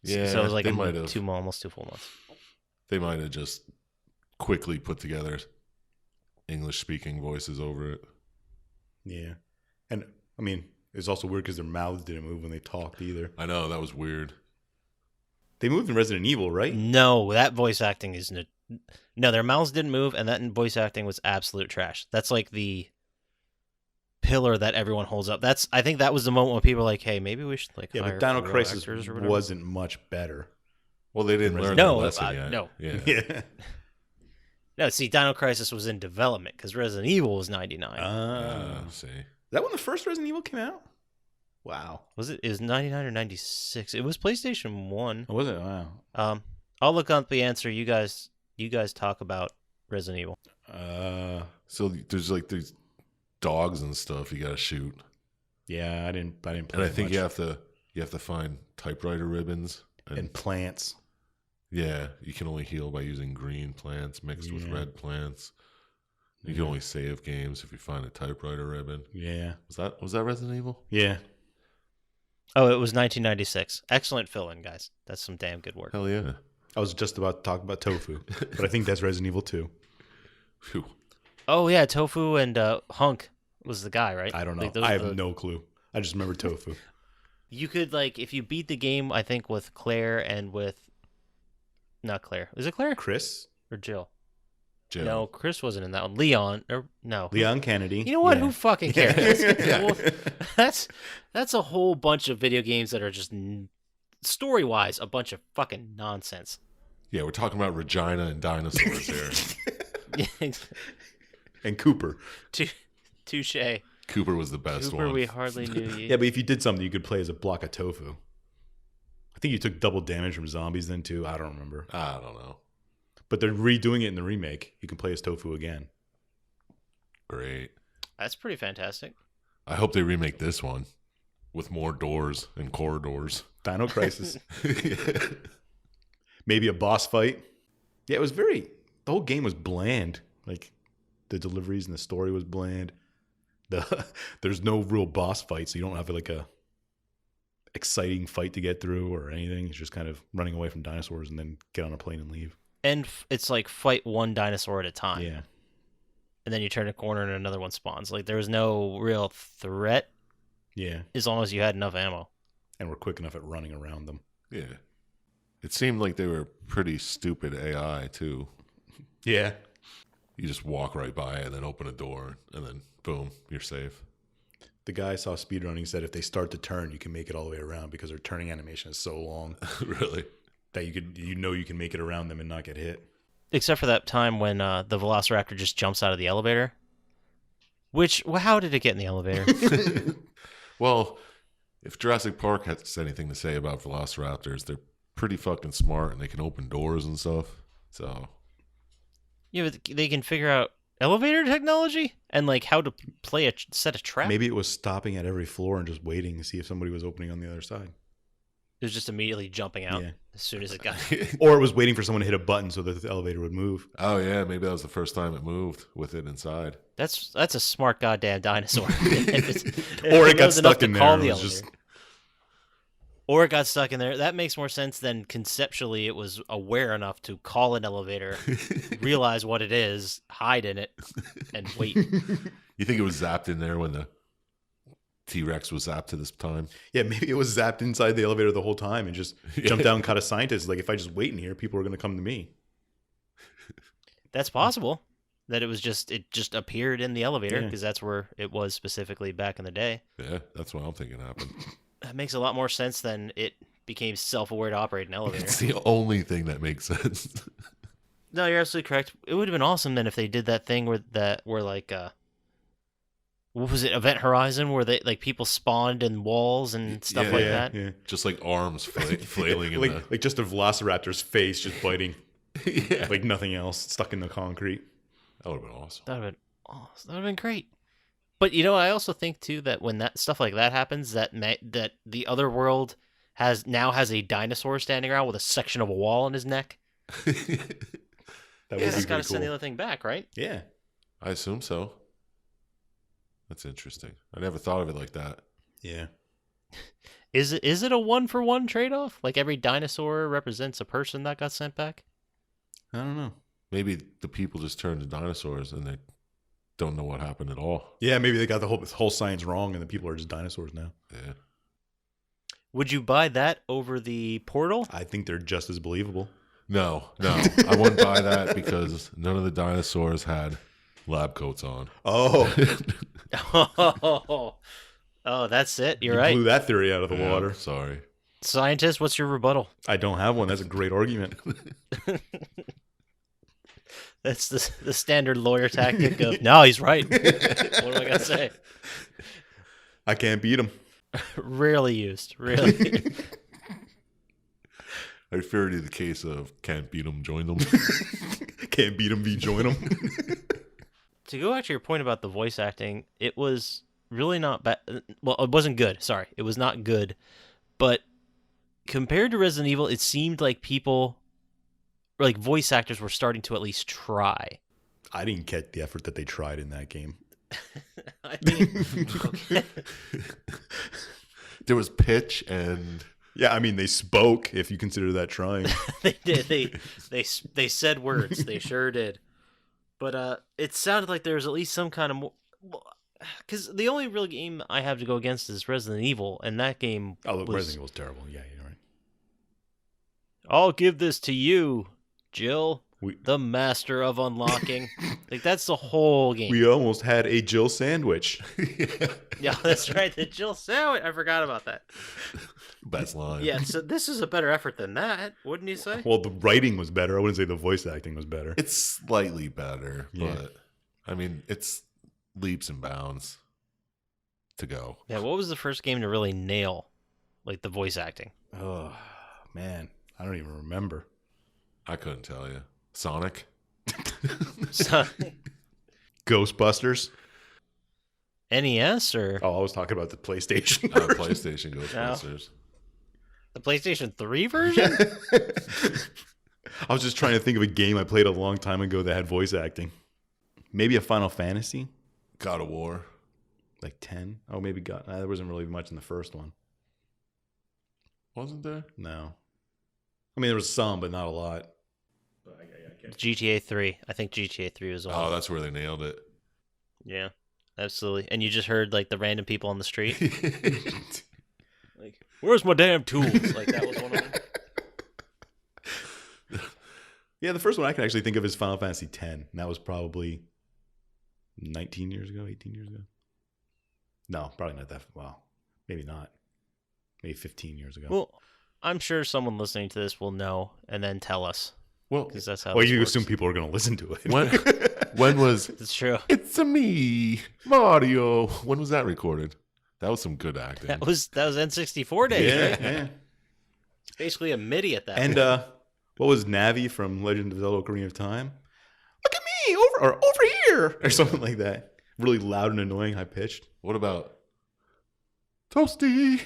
Yeah, so it was like almost 2 full months. They might have just quickly put together English-speaking voices over it. Yeah. And, I mean, it's also weird because their mouths didn't move when they talked either. I know, that was weird. They moved in Resident Evil, right? No, that voice acting is... No, their mouths didn't move, and that voice acting was absolute trash. That's like the pillar that everyone holds up. I think that was the moment when people were like, hey, maybe we should like hire but Dino real Crisis actors or whatever. wasn't much better. Well, they didn't learn No, the lesson yet. no. Yeah. Yeah. No, see, Dino Crisis was in development because Resident Evil was 99. See. Is that when the first Resident Evil came out? Wow. Was it? It was 99 or 96. It was PlayStation 1. Oh, was it? Wow. I'll look up the answer. You guys talk about Resident Evil. So there's like these dogs and stuff you gotta shoot. Yeah, I didn't play And I think much. you have to find typewriter ribbons And plants. Yeah, you can only heal by using green plants mixed with red plants. You can only save games if you find a typewriter ribbon. Yeah. Was that Resident Evil? Yeah. Oh, it was 1996. Excellent fill-in, guys. That's some damn good work. Hell yeah. I was just about to talk about Tofu, but I think that's Resident Evil 2. Phew. Oh yeah, Tofu and Hunk was the guy, right? I don't know. Like, those I are have the- no clue. I just remember Tofu. You could like if you beat the game, I think with Claire and with not Claire. Is it Claire Chris? or Jill? Jill. No, Chris wasn't in that one. Leon or no? Leon Kennedy. You know what? Yeah. Who fucking cares? Yeah. Well, that's a whole bunch of video games that are just story wise a bunch of fucking nonsense. Yeah, we're talking about Regina and dinosaurs here. And Cooper. Touche. Cooper was the best Cooper, one. we hardly knew you. Yeah, but if you did something, you could play as a block of tofu. I think you took double damage from zombies then too. I don't remember. I don't know. But they're redoing it in the remake. You can play as tofu again. Great. That's pretty fantastic. I hope they remake this one with more doors and corridors. Dino Crisis. Maybe a boss fight. Yeah, it was the whole game was bland. Like the deliveries and the story was bland. There's no real boss fight, so you don't have like a exciting fight to get through or anything. It's just kind of running away from dinosaurs and then get on a plane and leave. And it's like fight one dinosaur at a time. Yeah. And then you turn a corner and another one spawns. Like there was no real threat Yeah. as long as you had enough ammo. And we're quick enough at running around them. Yeah. It seemed like they were pretty stupid AI, too. Yeah. You just walk right by and then open a door, and then, boom, you're safe. The guy I saw speedrunning said if they start to turn, you can make it all the way around because their turning animation is so long Really? that you can make it around them and not get hit. Except for that time when the Velociraptor just jumps out of the elevator. How did it get in the elevator? Well, If Jurassic Park has anything to say about velociraptors, they're pretty fucking smart and they can open doors and stuff. So Yeah, but they can figure out elevator technology and like how to play a set of traps. Maybe it was stopping at every floor and just waiting to see if somebody was opening on the other side. It was just immediately jumping out Yeah. as soon as it got. Or it was waiting for someone to hit a button so that the elevator would move. oh yeah, maybe that was the first time it moved with it inside. That's a smart goddamn dinosaur. Or it got stuck in there. And it was just... Or it got stuck in there. That makes more sense than conceptually it was aware enough to call an elevator, realize what it is, hide in it, and wait. You think it was zapped in there when the T-Rex was zapped to this time? Yeah, maybe it was zapped inside the elevator the whole time and just jumped out and caught a scientist. Like, if I just wait in here, people are going to come to me. That's possible. That it just appeared in the elevator Yeah. because that's where it was specifically back in the day. Yeah, that's what I'm thinking happened. That makes a lot more sense than it became self-aware to operate an elevator. It's the only thing that makes sense. No, you're absolutely correct. It would have been awesome then if they did that thing where like what was it, Event Horizon, where they like people spawned in walls and stuff like that. Yeah. Just like arms flailing in like just a velociraptor's face just biting. yeah. Like nothing else, stuck in the concrete. That would have been awesome. That would have been awesome. That would have been great. But you know, I also think too that when that stuff like that happens, that the other world has a dinosaur standing around with a section of a wall in his neck. That would He's be got to pretty send the cool. other thing back, right? Yeah. I assume so. That's interesting. I never thought of it like that. Yeah. Is it a 1-for-1 trade-off? Like every dinosaur represents a person that got sent back? I don't know. Maybe the people just turned to dinosaurs and they don't know what happened at all. Yeah, maybe they got the whole science wrong and the people are just dinosaurs now. Yeah. Would you buy that over the portal? I think they're just as believable. No. I wouldn't buy that because none of the dinosaurs had lab coats on. Oh, Oh, that's it. You're you right. blew that theory out of the Yeah, water. Sorry. Scientist, what's your rebuttal? I don't have one. That's a great argument. That's the standard lawyer tactic of, no, he's right. What am I going to say? I can't beat him. Rarely used. Really. I refer to the case of can't beat them, join them. Can't beat him, be join him. To go back to your point about the voice acting, it was really not bad. Well, it wasn't good. Sorry. It was not good. But compared to Resident Evil, it seemed like people, like voice actors, were starting to at least try. I didn't get the effort that they tried in that game. I mean, okay. There was pitch and Yeah, I mean, they spoke, if you consider that trying. They did. They said words. They sure did. But it sounded like there was at least some kind of more. Because the only real game I have to go against is Resident Evil, and that game. Oh, was, Resident Evil's terrible. Yeah, you're right. I'll give this to you, Jill, We- the master of unlocking. Like that's the whole game. We almost had a Jill sandwich. Yeah, that's right. The Jill sandwich. I forgot about that. best line. Yeah, so this is a better effort than that, wouldn't you say? Well, the writing was better. I wouldn't say the voice acting was better. It's slightly better, Yeah. but I mean, it's leaps and bounds to go. Yeah. What was the first game to really nail, like the voice acting? Oh, man. I don't even remember. I couldn't tell you. Sonic? So, Ghostbusters? NES or Oh, I was talking about the PlayStation. PlayStation Ghostbusters. the PlayStation 3 version? I was just trying to think of a game I played a long time ago that had voice acting. Maybe a Final Fantasy? God of War. Like 10? Oh, maybe God. There wasn't really much in the first one. Wasn't there? No. I mean, there was some, but not a lot. GTA 3. I think GTA 3 was the one. Oh, that's where they nailed it. Yeah, absolutely. And you just heard like the random people on the street. Like, where's my damn tools? Like that was one of them. Yeah, the first one I can actually think of is Final Fantasy X. And that was probably 19 years ago, 18 years ago. No, probably not that. Well, maybe not. Maybe 15 years ago. Well, I'm sure someone listening to this will know and then tell us Well, because that's how. Well, this you works. assume people are going to listen to it. when was It's true. It's a me, Mario? When was that recorded? That was some good acting. That was N64 days, right? Yeah. Basically a MIDI at that And point. what was Navi from Legend of Zelda: Ocarina of Time? Look at me over here, or something like that. Really loud and annoying, high pitched. What about Toasty?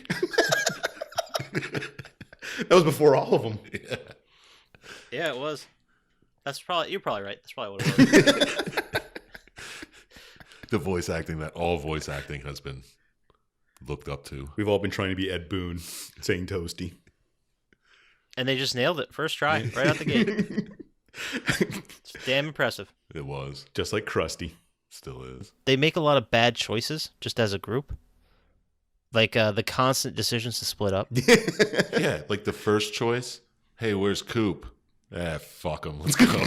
That was before all of them. Yeah. Yeah, it was. You're probably right. That's probably what it was. The voice acting that all voice acting has been looked up to. We've all been trying to be Ed Boon, saying Toasty. And they just nailed it. First try, right out the gate. It's damn impressive. It was. Just like Krusty. Still is. They make a lot of bad choices just as a group. Like the constant decisions to split up. Yeah, like the first choice. Hey, where's Coop? Fuck him. Let's go.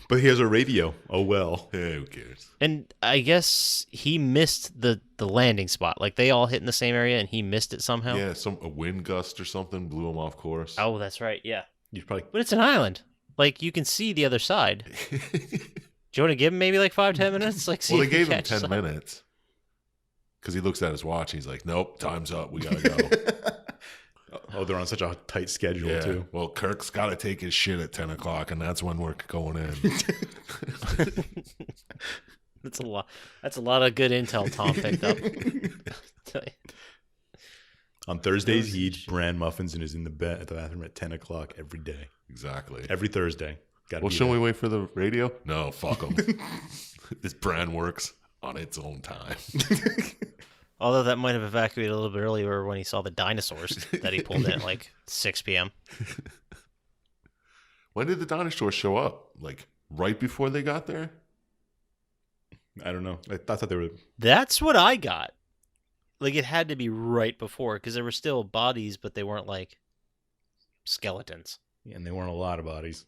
But he has a radio. Oh, well. Hey, who cares? And I guess he missed the landing spot. Like they all hit in the same area and he missed it somehow. Yeah, a wind gust or something blew him off course. Oh, that's right. Yeah. You probably... But it's an island. Like you can see the other side. Do you want to give him maybe like 5-10 minutes? Like, see Well, they if he gave him catches 10 up? minutes. Because he looks at his watch. He's like, nope, time's up. We got to go. Oh, they're on such a tight schedule, Yeah. too. Well, Kirk's got to take his shit at 10 o'clock, and that's when we're going in. That's a lot. That's a lot of good intel Tom picked up. Tell you. On Thursdays, he eats bran muffins and is in the bathroom at 10 o'clock every day. Exactly. Every Thursday. Gotta Well, be shouldn't there. we wait for the radio? No, fuck them. This brand works on its own time. Although that might have evacuated a little bit earlier when he saw the dinosaurs that he pulled in at like 6 p.m. When did the dinosaurs show up? Like right before they got there? I don't know. I thought they were... That's what I got. Like it had to be right before because there were still bodies, but they weren't like skeletons. Yeah, and they weren't a lot of bodies.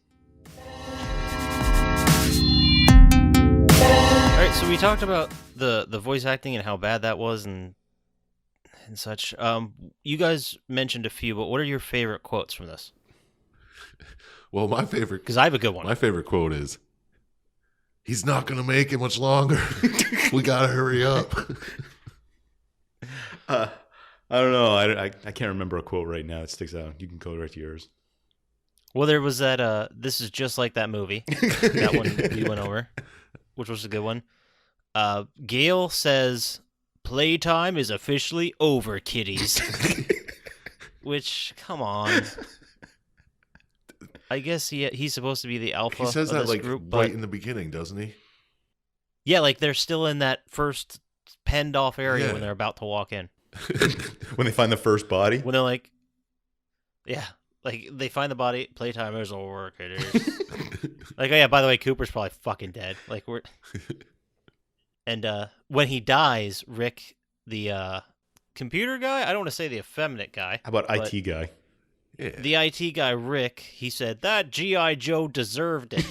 All right, so we talked about the voice acting and how bad that was and such. You guys mentioned a few, but what are your favorite quotes from this? Well, my favorite Because I have a good one. quote is, "He's not going to make it much longer. We got to hurry up." I don't know. I can't remember a quote right now that sticks out. You can go right to yours. Well, there was that. This is just like that movie. That one we went over, which was a good one. Gail says, "Playtime is officially over, kiddies." Which, come on. I guess he's supposed to be the alpha. He says of that this like group, but right in the beginning, doesn't he? yeah, like they're still in that first penned off area Yeah. when they're about to walk in. When they find the first body. When they're like, yeah, like they find the body. Playtime is over, kiddies. Like, oh yeah, by the way, Cooper's probably fucking dead. Like we're, and when he dies, Rick, the computer guy, I don't want to say the effeminate guy. How about but IT guy? Yeah. The IT guy, Rick, he said that G.I. Joe deserved it.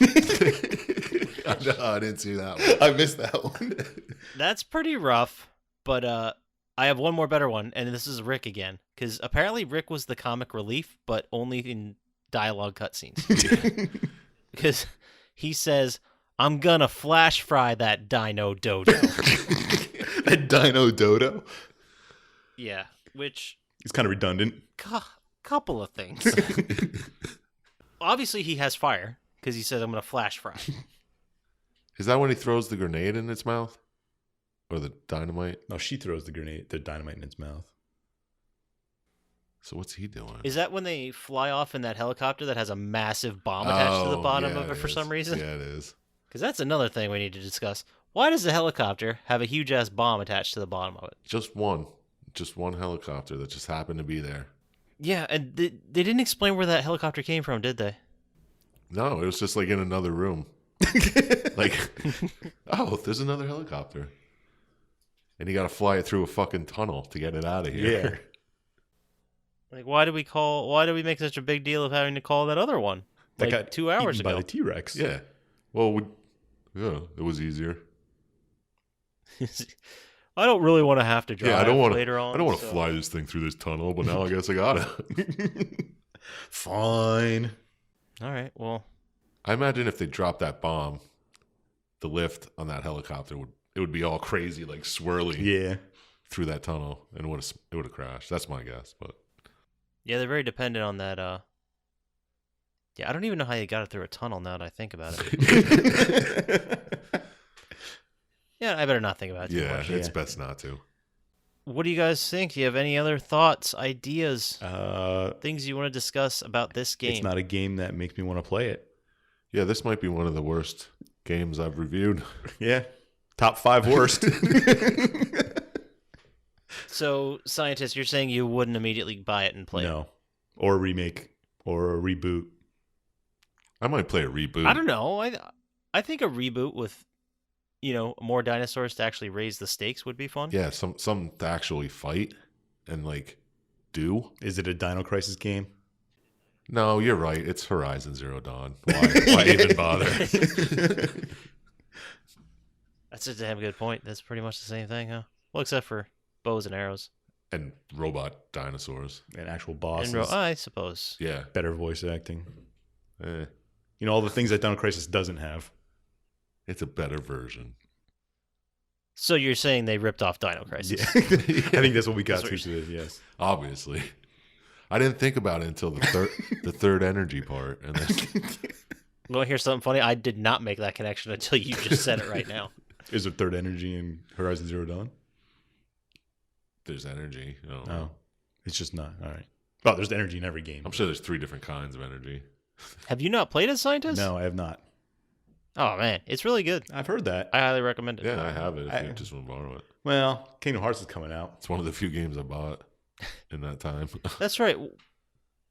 No, I didn't see that one. I missed that one. That's pretty rough, but I have one more better one, and this is Rick again, because apparently Rick was the comic relief, but only in dialogue cutscenes. Because he says, "I'm gonna flash fry that Dino Dodo." That Dino Dodo. Yeah, which He's kind of redundant. couple of things. Obviously, he has fire because he says, "I'm gonna flash fry." Is that when he throws the grenade in its mouth? Or the dynamite? No, she throws the dynamite in its mouth. So what's he doing? Is that when they fly off in that helicopter that has a massive bomb attached to the bottom of it for some reason? Yeah, it is. Because that's another thing we need to discuss. Why does the helicopter have a huge ass bomb attached to the bottom of it? Just one helicopter that just happened to be there. Yeah, and they didn't explain where that helicopter came from, did they? No, it was just like in another room. Like, oh, there's another helicopter. And you got to fly it through a fucking tunnel to get it out of here. Like, why do we make such a big deal of having to call that other one? That Like got 2 hours eaten by ago. the T-Rex. Yeah. Well, it was easier. I don't really want to have to drive Yeah, I don't want later on. to so- fly this thing through this tunnel, but now I guess I got it. Fine. All right, well, I imagine if they dropped that bomb, the lift on that helicopter would be all crazy, like swirling Yeah. through that tunnel and it would have crashed. That's my guess, but Yeah, they're very dependent on that. Yeah, I don't even know how you got it through a tunnel now that I think about it. Yeah, I better not think about it too much. it's best not to. What do you guys think? Do you have any other thoughts, ideas, Uh, things you want to discuss about this game? it's not a game that makes me want to play it. Yeah, this might be one of the worst games I've reviewed. Yeah. Top 5 worst. So, Syintist, you're saying you wouldn't immediately buy it and play it? No. Or a remake or a reboot. I might play a reboot. I don't know. I think a reboot with, more dinosaurs to actually raise the stakes would be fun. Yeah, some to actually fight and like do. Is it a Dino Crisis game? No, you're right. It's Horizon Zero Dawn. Why even bother? That's a damn good point. That's pretty much the same thing, huh? Well, except for bows and arrows. And robot dinosaurs. An actual boss. I suppose. Yeah. Better voice acting. Eh, All the things that Dino Crisis doesn't have. it's a better version. So you're saying they ripped off Dino Crisis? Yeah. I think that's what we got That's what to today, yes. Obviously. I didn't think about it until the third energy part. And then You want to hear something funny? I did not make that connection until you just said it right now. Is there third energy in Horizon Zero Dawn? there's energy. No. It's just not. All right. Well, there's energy in every game. I'm sure there's 3 different kinds of energy. Have you not played as Syintist? No, I have not. Oh, man. It's really good. I've heard that. I highly recommend it. Yeah, I have it if you just want to borrow it. Well, Kingdom Hearts is coming out. It's one of the few games I bought in that time. That's right.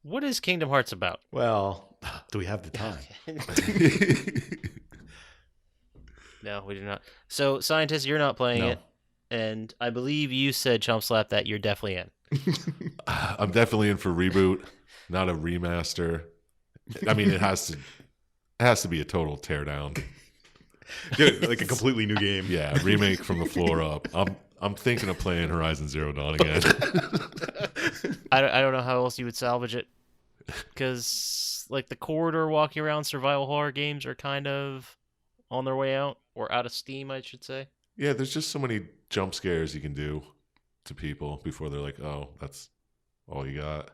What is Kingdom Hearts about? Well, do we have the time? No, we do not. So, Syintist, you're not playing No. it. And I believe you said, Chump Slap, that you're definitely in. I'm definitely in for reboot, not a remaster. I mean, it has to be a total teardown. Dude, like a completely new game. Yeah, remake from the floor up. I'm thinking of playing Horizon Zero Dawn again. I don't know how else you would salvage it. Because, like, the corridor walking around survival horror games are kind of on their way out. Or out of steam, I should say. Yeah, there's just so many jump scares you can do to people before they're like, oh, that's all you got.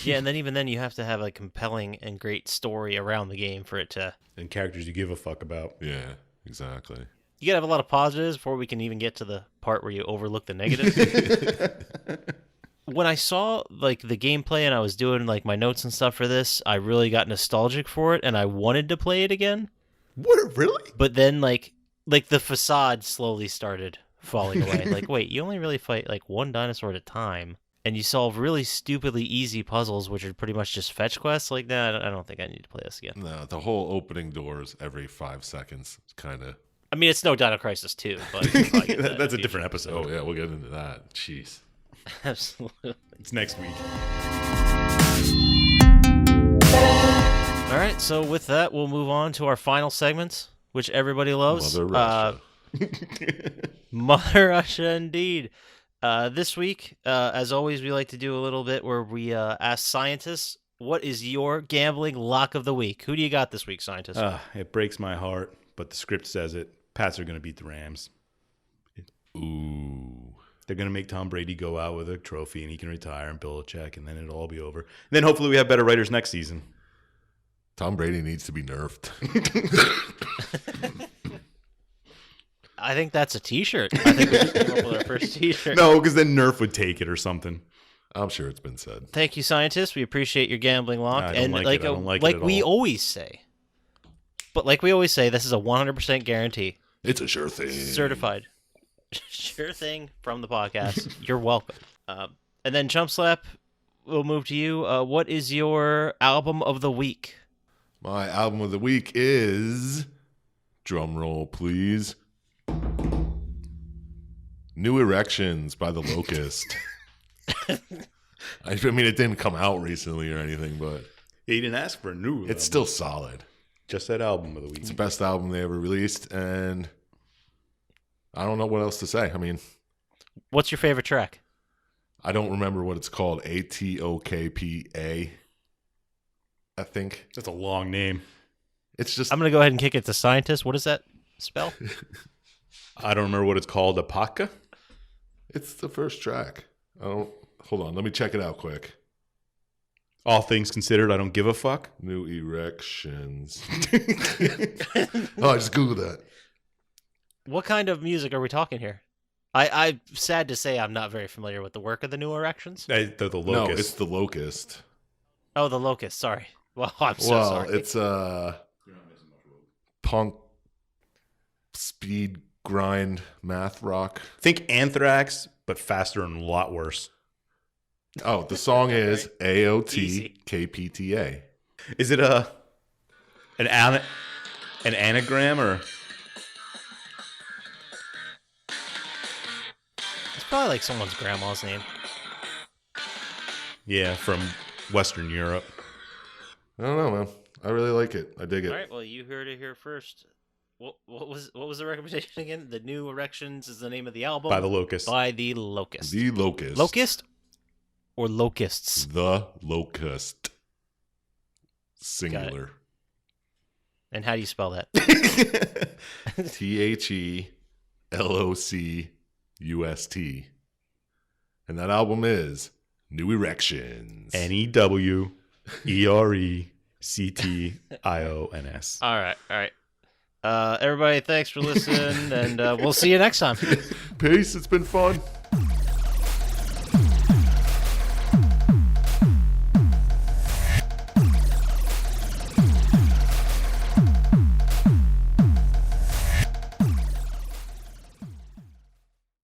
Yeah, and then even then you have to have a compelling and great story around the game for it to... And characters you give a fuck about. Yeah, exactly. You gotta have a lot of positives before we can even get to the part where you overlook the negatives. When I saw like the gameplay and I was doing like my notes and stuff for this, I really got nostalgic for it and I wanted to play it again. What? Really? But then like the facade slowly started falling away. Like, wait, you only really fight like one dinosaur at a time. And you solve really stupidly easy puzzles, which are pretty much just fetch quests. Like, nah, I don't think I need to play this again. No, the whole opening doors every 5 seconds kind of. I mean, it's no Dino Crisis 2, but we can probably get that That's a in the different Oh episode. yeah, we'll get into that. Jeez. future. Absolutely. It's next week. All right, so with that, we'll move on to our final segment, which everybody loves. Mother Russia. Mother Russia, indeed. This week, as always, we like to do a little bit where we ask Syintists, what is your gambling lock of the week? Who do you got this week, Syintist? It breaks my heart, but the script says it. Pats are going to beat the Rams. Ooh. They're going to make Tom Brady go out with a trophy and he can retire and bill a check and then it'll all be over. And then hopefully we have better writers next season. Tom Brady needs to be nerfed. I think that's a T-shirt. I think we just came up with our first T-shirt. No, because then Nerf would take it or something. I'm sure it's been said. Thank you, Syintists. We appreciate your gambling lock. I don't And like it. I don't like it like at we all. always say. But like we always say, this is a 100% guarantee. It's a sure thing. Certified. Sure thing from the podcast. You're welcome. And then Chump Slap, we'll move to you. What is your album of the week? My album of the week is, drum roll please, New Erections by The Locust. I mean, it didn't come out recently or anything, but He didn't ask for a new it's still solid. just that album of the week. It's the best album they ever released, and I don't know what else to say. I mean, What's your favorite track? I don't remember what it's called. ATOKPA, I think. That's a long name. It's just I'm going to go ahead and kick it to Syintist. What does that spell? I don't remember what it's called. Apaka? It's the first track. I don't. Hold on. Let me check it out quick. All things considered, I don't give a fuck. New erections. Oh, I just Googled that. What kind of music are we talking here? I'm sad to say I'm not very familiar with the work of the New Erections. The Locust. No, it's the Locust. Oh, the Locust. Sorry. Well, I'm so Well, sorry. it's punk, speed, grind, math rock. Think Anthrax, but faster and a lot worse. Oh, the song is Easy. AOTKPTA. Is it an anagram or? It's probably like someone's grandma's name. Yeah, from Western Europe. I don't know, man. I really like it. I dig it. All right. Well, you heard it here first. What was the recommendation again? The New Erections is the name of the album. By the Locust. By the Locust. The Locust. Locust or locusts? The Locust. Singular. And how do you spell that? THELOCUST. And that album is New Erections. NEWERECTIONS. All right. Everybody, thanks for listening, and we'll see you next time. Peace. It's been fun.